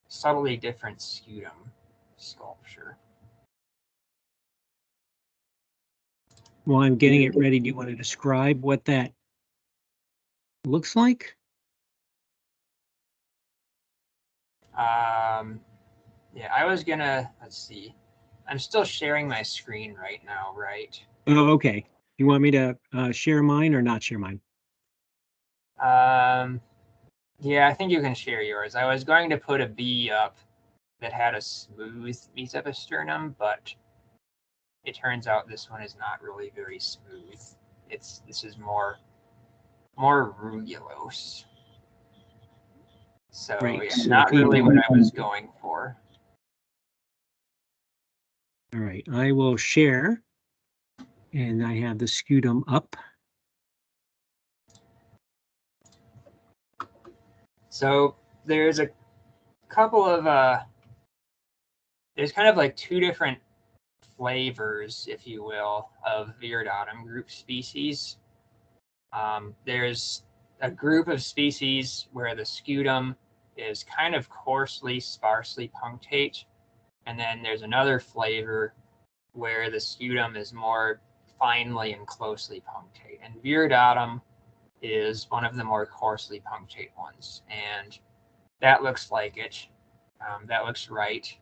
subtly different scutum sculpture. While I'm getting it ready, do you want to describe what that looks like? Yeah, I was gonna, let's see. I'm still sharing my screen right now, right? Oh, okay. You want me to share mine or not share mine? Yeah, I think you can share yours. I was going to put a bee up that had a smooth mesoposternum, but it turns out this one is not really very smooth. This is more rugulose. So Right. yeah, So not really what I was going for. All right, I will share, and I have the scutum up. So there's a couple of there's kind of like 2 different flavors, if you will, of Viridatum group species. There's a group of species where the scutum is kind of coarsely, sparsely punctate. And then there's another flavor where the scutum is more finely and closely punctate. And Viridatum is one of the more coarsely punctate ones. And that looks like it. That looks right.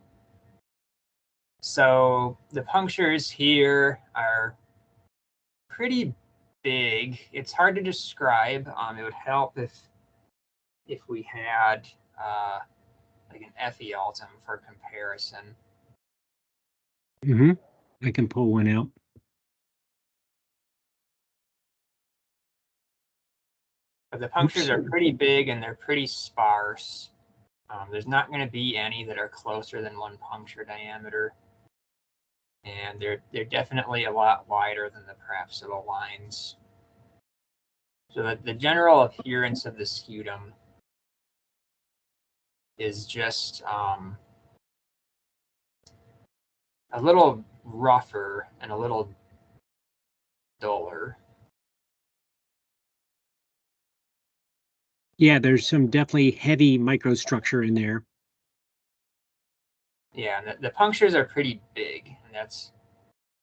So the punctures here are pretty big. It's hard to describe. It would help if we had like an Ephialtum for comparison. I can pull one out. But the punctures are pretty big and they're pretty sparse. There's not going to be any that are closer than 1 puncture diameter. And they're definitely a lot wider than the parapsidal lines. So that the general appearance of the scutum is just a little rougher and a little duller. Yeah, there's some definitely heavy microstructure in there. Yeah, and the punctures are pretty big, and that's,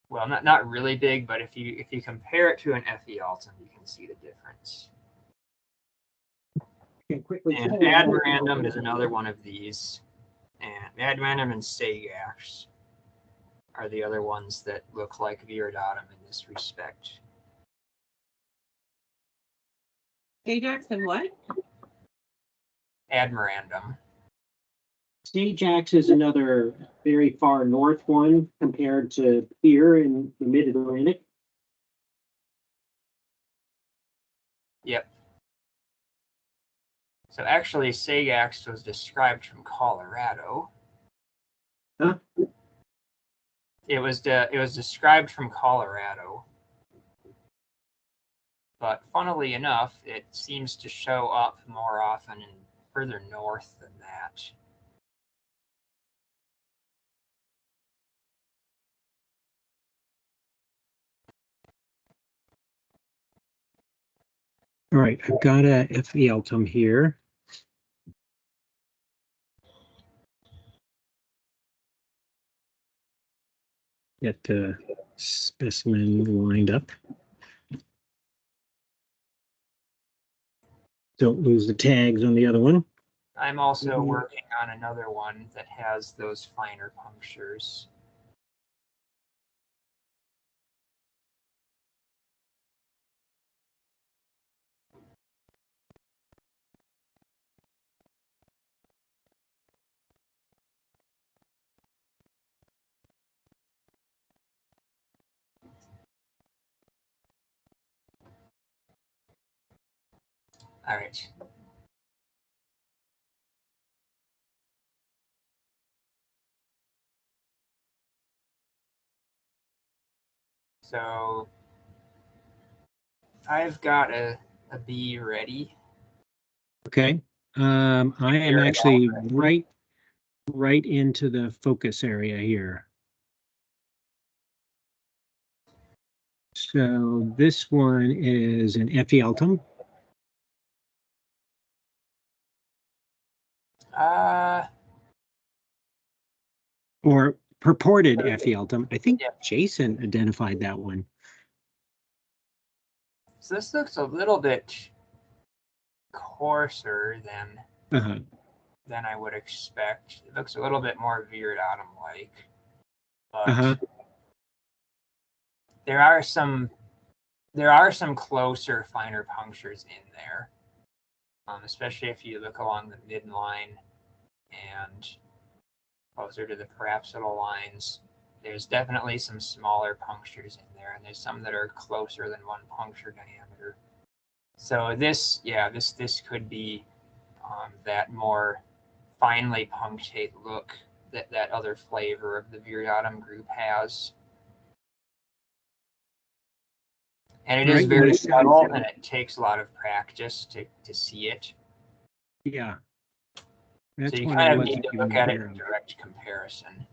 well, not really big, but if you compare it to an Ephialtum, you can see the difference. And Admirandum is another one of these, and Admirandum and Sagax are the other ones that look like Viridatum in this respect. Ajax and what? Admirandum. Ajax is another very far north one compared to here in the mid-Atlantic. So actually, Sagax was described from Colorado. Huh? It was described from Colorado. But funnily enough, it seems to show up more often in further north than that. All right, I've got a Ephialtum here. Get the specimen lined up. Don't lose the tags on the other one. I'm also working on another one that has those finer punctures. All right. So I've got a bee ready. Okay. I am actually right into the focus area here. So this one is an Ephialtum. Or purported Ephialtum. I think Yeah. Jason identified that one. So this looks a little bit coarser than I would expect. It looks a little bit more Viridatum-like, but there are some closer, finer punctures in there, especially if you look along the midline and closer to the parapsidal lines. There's definitely some smaller punctures in there, and there's some that are closer than 1 puncture diameter. So this could be that more finely punctate look that other flavor of the Viridatum group has. And it is very subtle, and it takes a lot of practice to see it. Yeah. So you kind of need to look at it in direct comparison.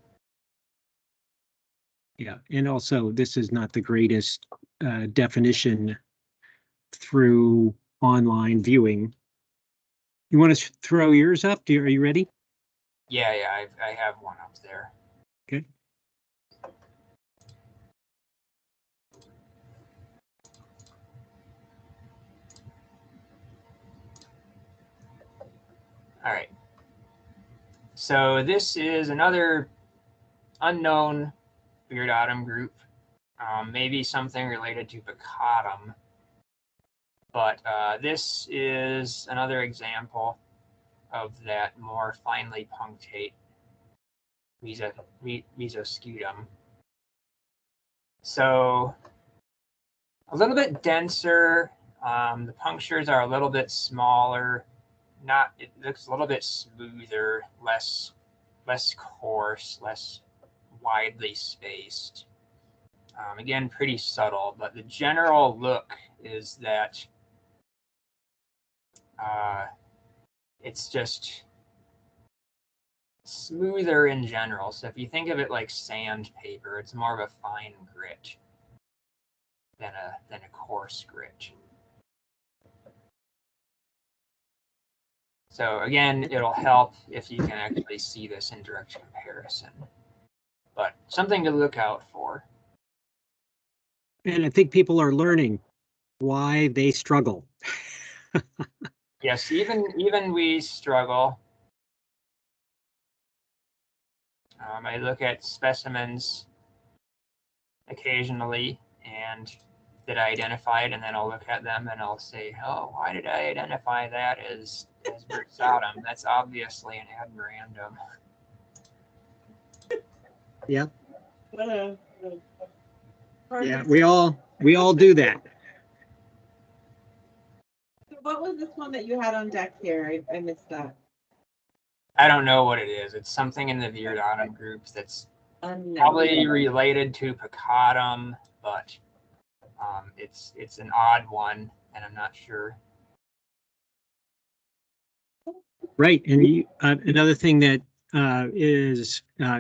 Yeah, and also this is not the greatest definition through online viewing. You want to throw yours up? Are you ready? Yeah, I have one up there. Okay. All right. So this is another unknown Viridatum group, maybe something related to Bacatum. But this is another example of that more finely punctate Mesoscutum. So a little bit denser. The punctures are a little bit smaller. It looks a little bit smoother, less coarse, less widely spaced. Again, pretty subtle, but the general look is that it's just smoother in general. So if you think of it like sandpaper, it's more of a fine grit than a coarse grit. So again, it'll help if you can actually see this in direct comparison. But something to look out for. And I think people are learning why they struggle. Yes, even we struggle. I look at specimens occasionally, and did I identify it? And then I'll look at them and I'll say, oh, why did I identify that as Bursatum? That's obviously an admirandum. Yeah. Yeah, we all do that. So What was this one that you had on deck here? I missed that. I don't know what it is. It's something in the Viridautum groups that's Unknown. probably related to Picatum, but it's an odd one, and I'm not sure. Right, and you, another thing that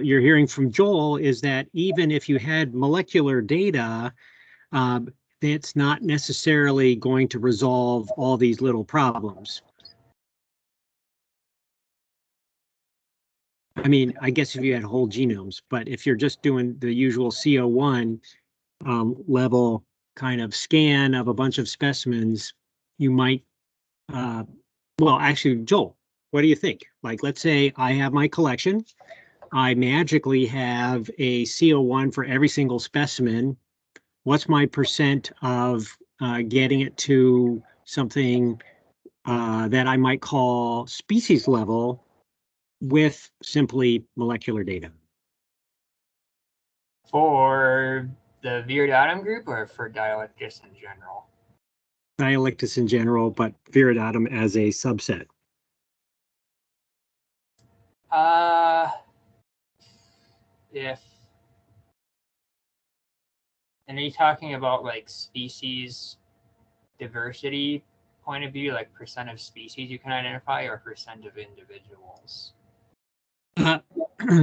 you're hearing from Joel is that even if you had molecular data, that's not necessarily going to resolve all these little problems. I mean, I guess if you had whole genomes, but if you're just doing the usual CO1 level kind of scan of a bunch of specimens, you might, well, actually, Joel, what do you think? Like, let's say I have my collection. I magically have a CO1 for every single specimen. What's my percent of getting it to something that I might call species level with simply molecular data? For the Viridautum group or for Dialictus in general? Dialictus in general, but Viridautum as a subset. And are you talking about like species diversity point of view, like percent of species you can identify or percent of individuals?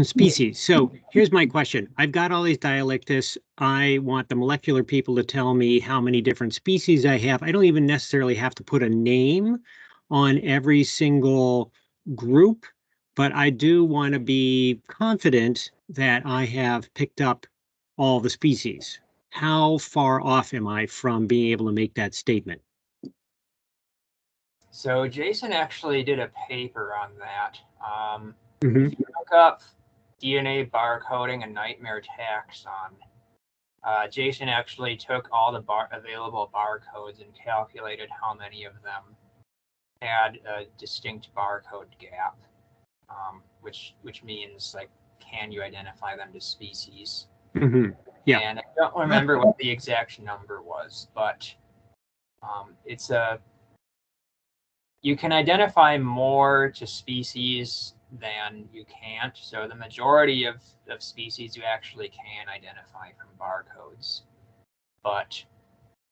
Species. So here's my question. I've got all these Dialictus. I want the molecular people to tell me how many different species I have. I don't even necessarily have to put a name on every single group, but I do want to be confident that I have picked up all the species. How far off am I from being able to make that statement? So Jason actually did a paper on that. Mhm. If you look up DNA barcoding and nightmare taxon, Jason actually took all the available barcodes and calculated how many of them had a distinct barcode gap, which means like, can you identify them to species? Mm-hmm. Yeah. And I don't remember what the exact number was, but you can identify more to species than you can't. So the majority of species you actually can identify from barcodes. But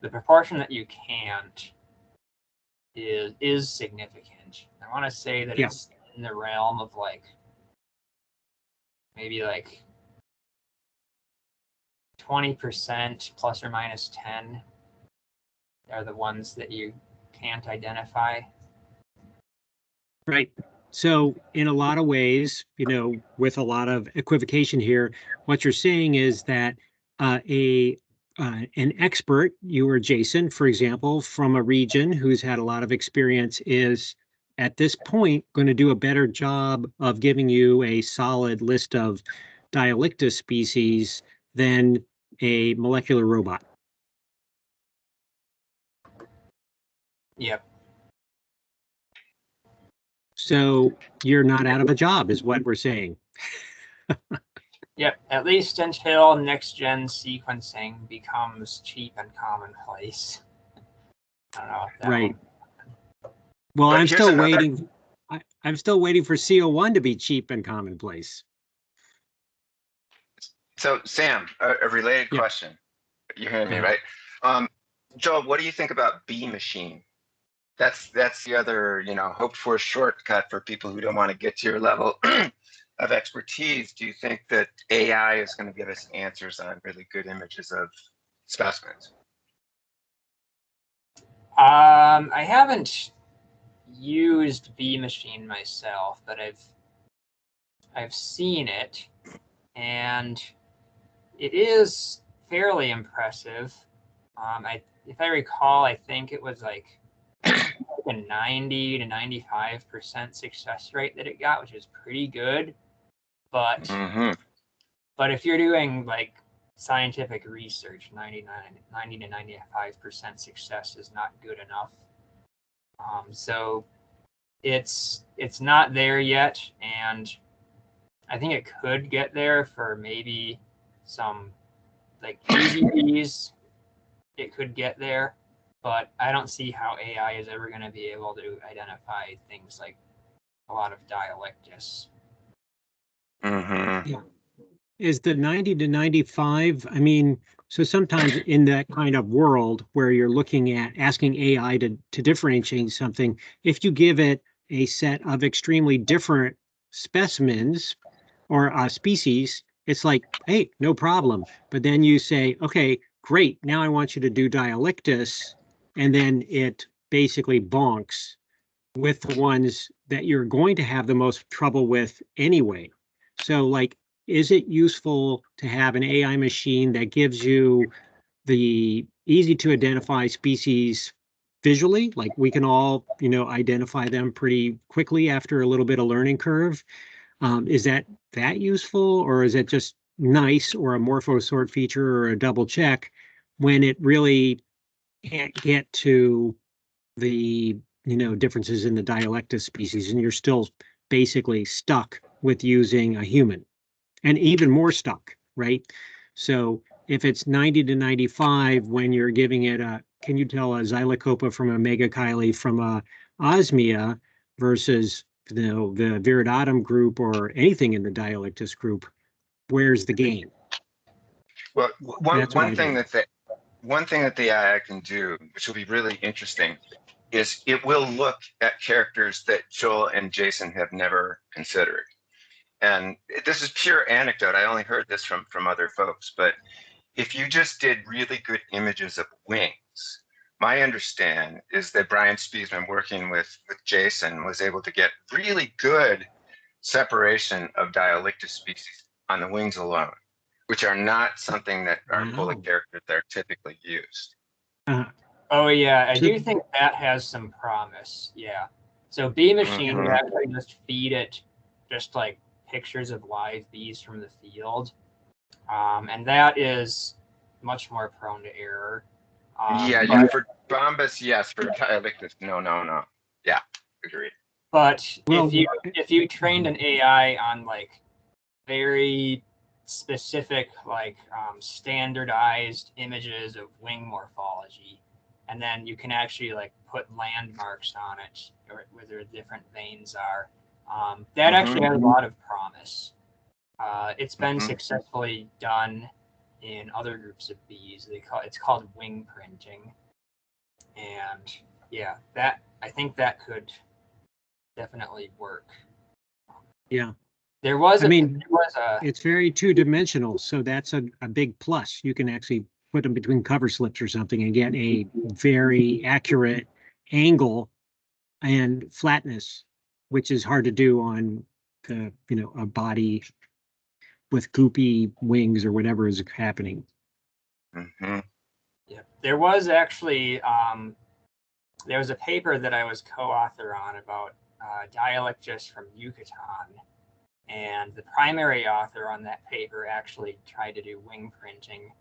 the proportion that you can't is significant. I want to say that it's in the realm of like maybe like 20% plus or minus 10 are the ones that you can't identify. Right. So in a lot of ways, you know, with a lot of equivocation here, what you're saying is that an expert, you or Jason, for example, from a region who's had a lot of experience is at this point going to do a better job of giving you a solid list of Dialictus species than a molecular robot. Yep. So you're not out of a job is what we're saying. Yep, at least until next-gen sequencing becomes cheap and commonplace. I don't know if that Right. one. Well, But I'm here's still another- waiting. I'm still waiting for CO1 to be cheap and commonplace. So Sam, a related Yeah. question. You hear me, Yeah. right? Joel, what do you think about B machine? That's the other, hoped for shortcut for people who don't want to get to your level of expertise. Do you think that AI is going to give us answers on really good images of specimens? I haven't used V Machine myself, but I've seen it, and it is fairly impressive. If I recall, I think it was like a 90 to 95% success rate that it got, which is pretty good. But if you're doing like scientific research, 90 to 95% success is not good enough. So it's not there yet, and I think it could get there for maybe some like easy B's. It could get there, but I don't see how AI is ever going to be able to identify things like a lot of Dialictus. Mm-hmm. Yeah. Is the 90 to 95, I mean, so sometimes in that kind of world where you're looking at asking AI to differentiate something, if you give it a set of extremely different specimens or species, it's like, hey, no problem. But then you say, okay, great, now I want you to do Dialictus, and then it basically bonks with the ones that you're going to have the most trouble with anyway. So like, is it useful to have an AI machine that gives you the easy to identify species visually? Like we can all, identify them pretty quickly after a little bit of learning curve. Is that useful, or is it just nice, or a morpho sort feature or a double check when it really can't get to the differences in the Dialictus species, and you're still basically stuck with using a human, and even more stuck, right? So if it's 90 to 95 when you're giving it can you tell a Xylocopa from a Megachile from a Osmia versus the Viridatum group or anything in the Dialictus group, where's the game? Well, one thing do. that the AI can do, which will be really interesting, is it will look at characters that Joel and Jason have never considered. And this is pure anecdote. I only heard this from other folks. But if you just did really good images of wings, my understand is that Brian Spiesman, working with Jason, was able to get really good separation of Dialictus species on the wings alone, which are not something that are fully Wow. characters that are typically used. Oh yeah, I do think that has some promise. Yeah. So bee machine would Mhm. actually just feed it just like pictures of live bees from the field. And that is much more prone to error. Yeah, for Bombus, yes. For Dialictus, no. Yeah, agreed. But Well, if you trained an AI on like very specific, like standardized images of wing morphology, and then you can actually like put landmarks on it or where the different veins are, that actually has a lot of promise. It's been successfully done in other groups of bees. It's called wing printing, and yeah, that I think that could definitely work. yeah. There was I a mean, it's very two-dimensional, so that's a big plus. You can actually put them between cover slips or something and get a very accurate angle and flatness, which is hard to do on a body with goopy wings or whatever is happening. Mm-hmm. Yeah, there was actually there was a paper that I was co-author on about Dialictus from Yucatan, and the primary author on that paper actually tried to do wing printing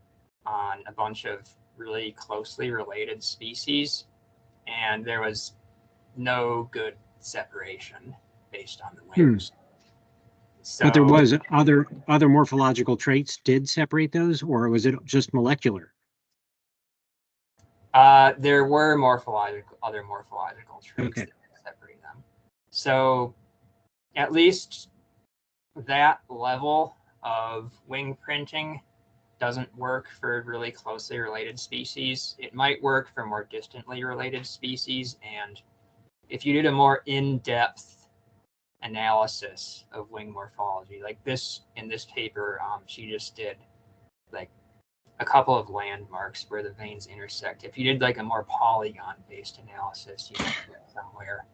on a bunch of really closely related species, and there was no good separation based on the wings. So, But there was other morphological traits did separate those, or was it just molecular? there were other morphological traits that separate them. So at least that level of wing printing doesn't work for really closely related species. It might work for more distantly related species, and if you did a more in-depth analysis of wing morphology, like this in this paper, she just did like a couple of landmarks where the veins intersect. If you did like a more polygon-based analysis, you might get somewhere.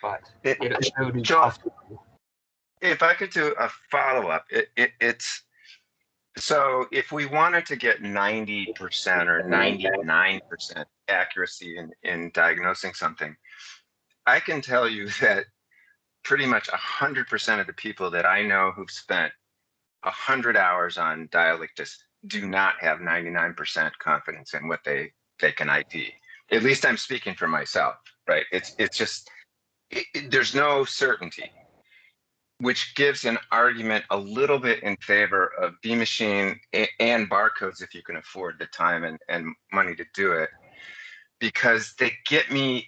But it would be tough to do. If I could do a follow-up, it's so if we wanted to get 90% or 99% accuracy in diagnosing something, I can tell you that pretty much 100% of the people that I know who've spent 100 hours on Dialictus do not have 99% confidence in what they can ID. At least I'm speaking for myself, right? It's just, there's no certainty, which gives an argument a little bit in favor of bee machine and barcodes if you can afford the time and money to do it. because they get me,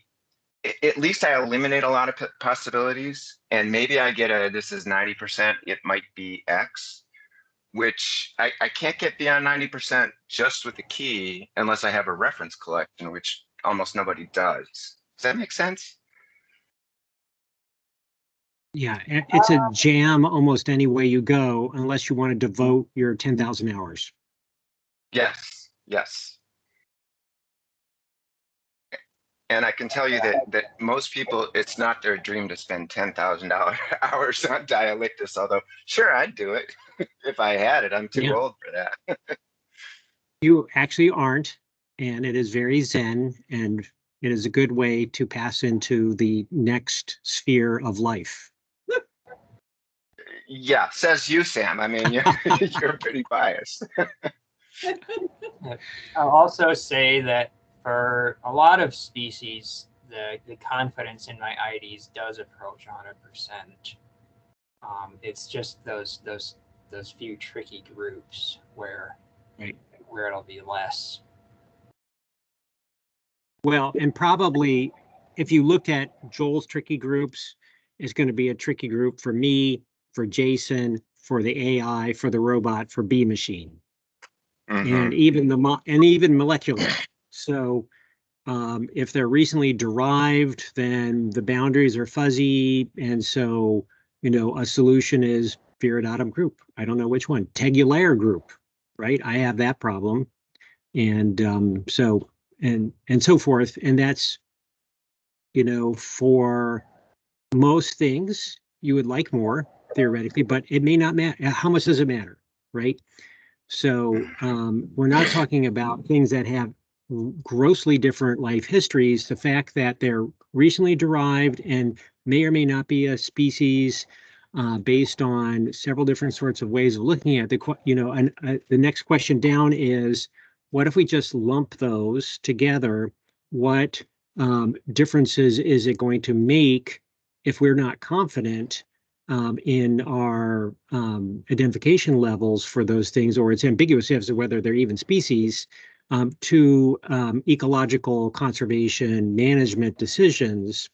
at least I eliminate a lot of possibilities, and maybe I get this is 90%, it might be X, which I can't get beyond 90% just with the key unless I have a reference collection, which almost nobody does. Does that make sense? Yeah, it's a jam almost any way you go, unless you want to devote your 10,000 hours. Yes, yes. And I can tell you that most people, it's not their dream to spend $10,000 hours on Dialictus, although sure, I'd do it if I had it. I'm too old for that. You actually aren't, and it is very zen, and it is a good way to pass into the next sphere of life. Yeah, says you, Sam. I mean, you're pretty biased. I'll also say that for a lot of species, the confidence in my IDs does approach 100%. It's just those few tricky groups where it'll be less. Well, and probably if you looked at Joel's tricky groups, it's going to be a tricky group for me, for Jason, for the AI, for the robot, for B machine, and even even molecular. So if they're recently derived, then the boundaries are fuzzy, and so a solution is Viridatum group. I don't know which one. Tegulaire group, right? I have that problem, and so so forth, and that's for most things you would like more theoretically, but it may not matter. How much does it matter, right? So we're not talking about things that have grossly different life histories. The fact that they're recently derived and may or may not be a species based on several different sorts of ways of looking at the next question down is, what if we just lump those together? What differences is it going to make if we're not confident in our identification levels for those things, or it's ambiguous as to whether they're even species, to ecological conservation management decisions?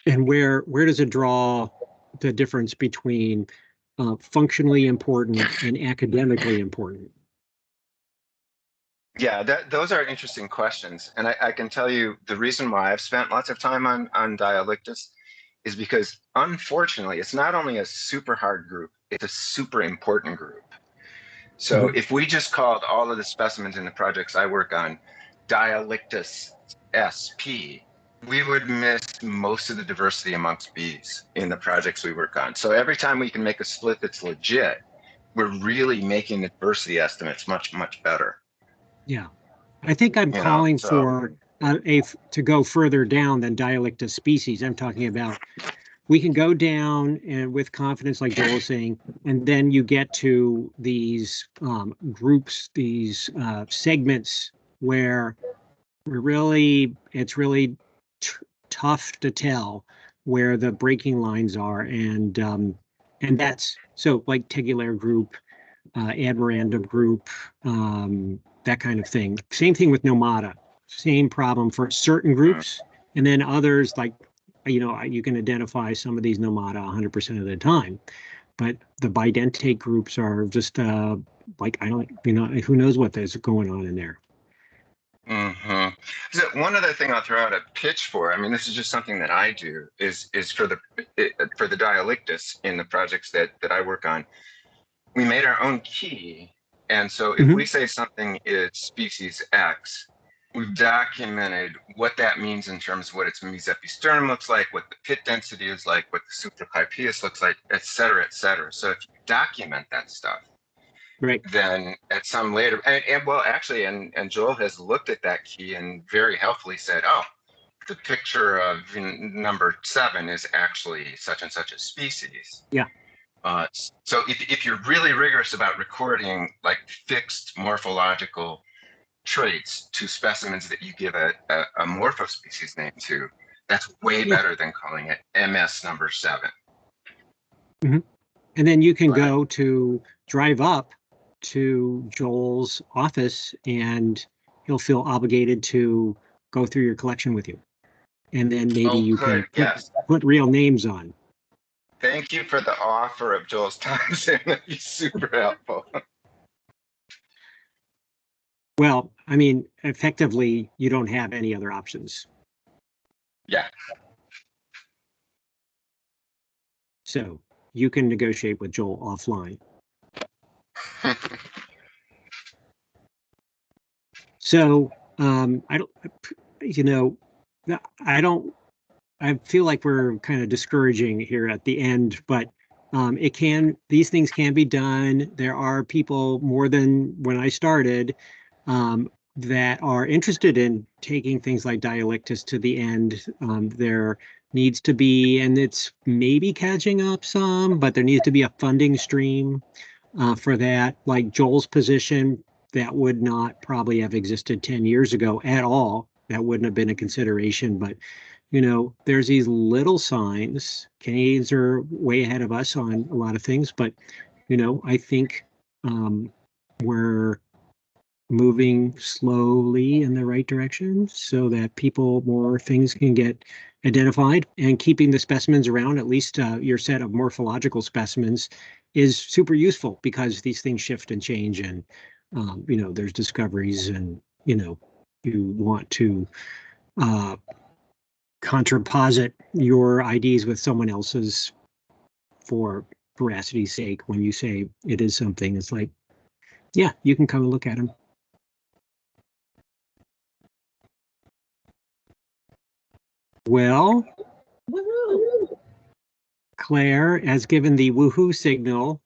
And where does it draw the difference between functionally important and academically important? Yeah, those are interesting questions. And I can tell you the reason why I've spent lots of time on Dialictus is because, unfortunately, it's not only a super hard group, it's a super important group. So if we just called all of the specimens in the projects I work on Dialictus SP, we would miss most of the diversity amongst bees in the projects we work on. So every time we can make a split that's legit, we're really making the diversity estimates much, much better. Yeah, I think I'm calling for to go further down than Dialictus species. I'm talking about we can go down and with confidence, like Joel was saying, and then you get to these groups, these segments where it's really tough to tell where the breaking lines are, and that's so like Tegulaire group, Admirandum group, that kind of thing. Same thing with Nomata. Same problem for certain groups, and then others, like you can identify some of these Nomata 100% of the time, but the bidentate groups are just like who knows what is going on in there. So one other thing I'll throw out a pitch for, I mean, this is just something that I do, is for the Dialictus in the projects that I work on. We made our own key, and so if we say something is species X, we've documented what that means in terms of what its mesopisternum looks like, what the pit density is like, what the supracarpius looks like, et cetera, et cetera. So if you document that stuff, right, then at some later, and well, actually, and Joel has looked at that key and very helpfully said, oh, the picture of number 7 is actually such and such a species. Yeah. So if you're really rigorous about recording like fixed morphological traits to specimens that you give a morphospecies name to, that's way better than calling it MS number 7. And then you can go to drive up to Joel's office and he'll feel obligated to go through your collection with you. And then maybe Oh, you can good, yes. put real names on. Thank you for the offer of Joel's time, Sam. That'd be super helpful. Well, I mean, effectively, you don't have any other options. Yeah. So you can negotiate with Joel offline. So I don't, you know, I feel like we're kind of discouraging here at the end, but these things can be done. There are people more than when I started that are interested in taking things like Dialictus to the end. There needs to be, and it's maybe catching up some, but there needs to be a funding stream for that. Like Joel's position, that would not probably have existed 10 years ago at all. That wouldn't have been a consideration, but you know, there's these little signs. Canadians are way ahead of us on a lot of things, but you know, I think we're moving slowly in the right direction so that more things can get identified, and keeping the specimens around, at least your set of morphological specimens, is super useful because these things shift and change, and you know, there's discoveries, and you know, you want to contraposit your ideas with someone else's for veracity's sake. When you say it is something, it's like, yeah, you can come and look at them. Well, Woohoo! Claire has given the woohoo signal.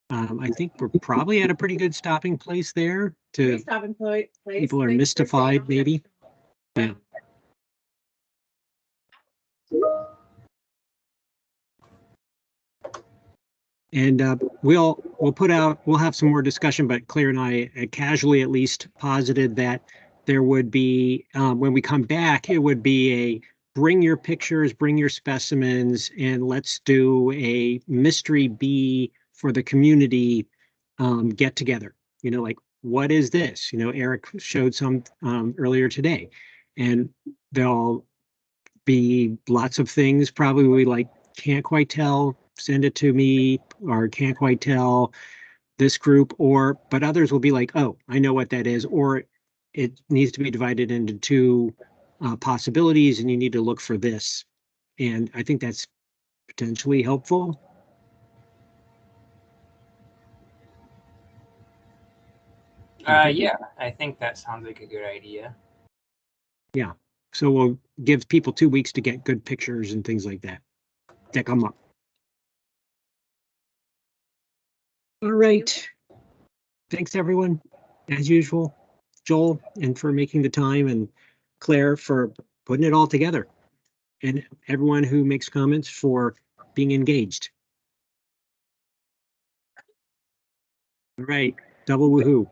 I think we're probably at a pretty good stopping place there. Stopping place. People are Thanks for mystified, staying. maybe. Yeah. And we'll have some more discussion, but Claire and I casually at least posited that there would be, when we come back, it would be a bring your pictures, bring your specimens, and let's do a mystery bee for the community get together. You know, like, what is this? You know, Eric showed some earlier today, and there'll be lots of things probably we like, can't quite tell, send it to me, or can't quite tell this group, but others will be like, oh, I know what that is, or it needs to be divided into two possibilities and you need to look for this. And I think that's potentially helpful. Yeah, I think that sounds like a good idea. Yeah. So we'll give people 2 weeks to get good pictures and things like that come up. All right. Thanks, everyone, as usual. Joel, and for making the time, and Claire for putting it all together, and everyone who makes comments for being engaged. All right. Double woohoo.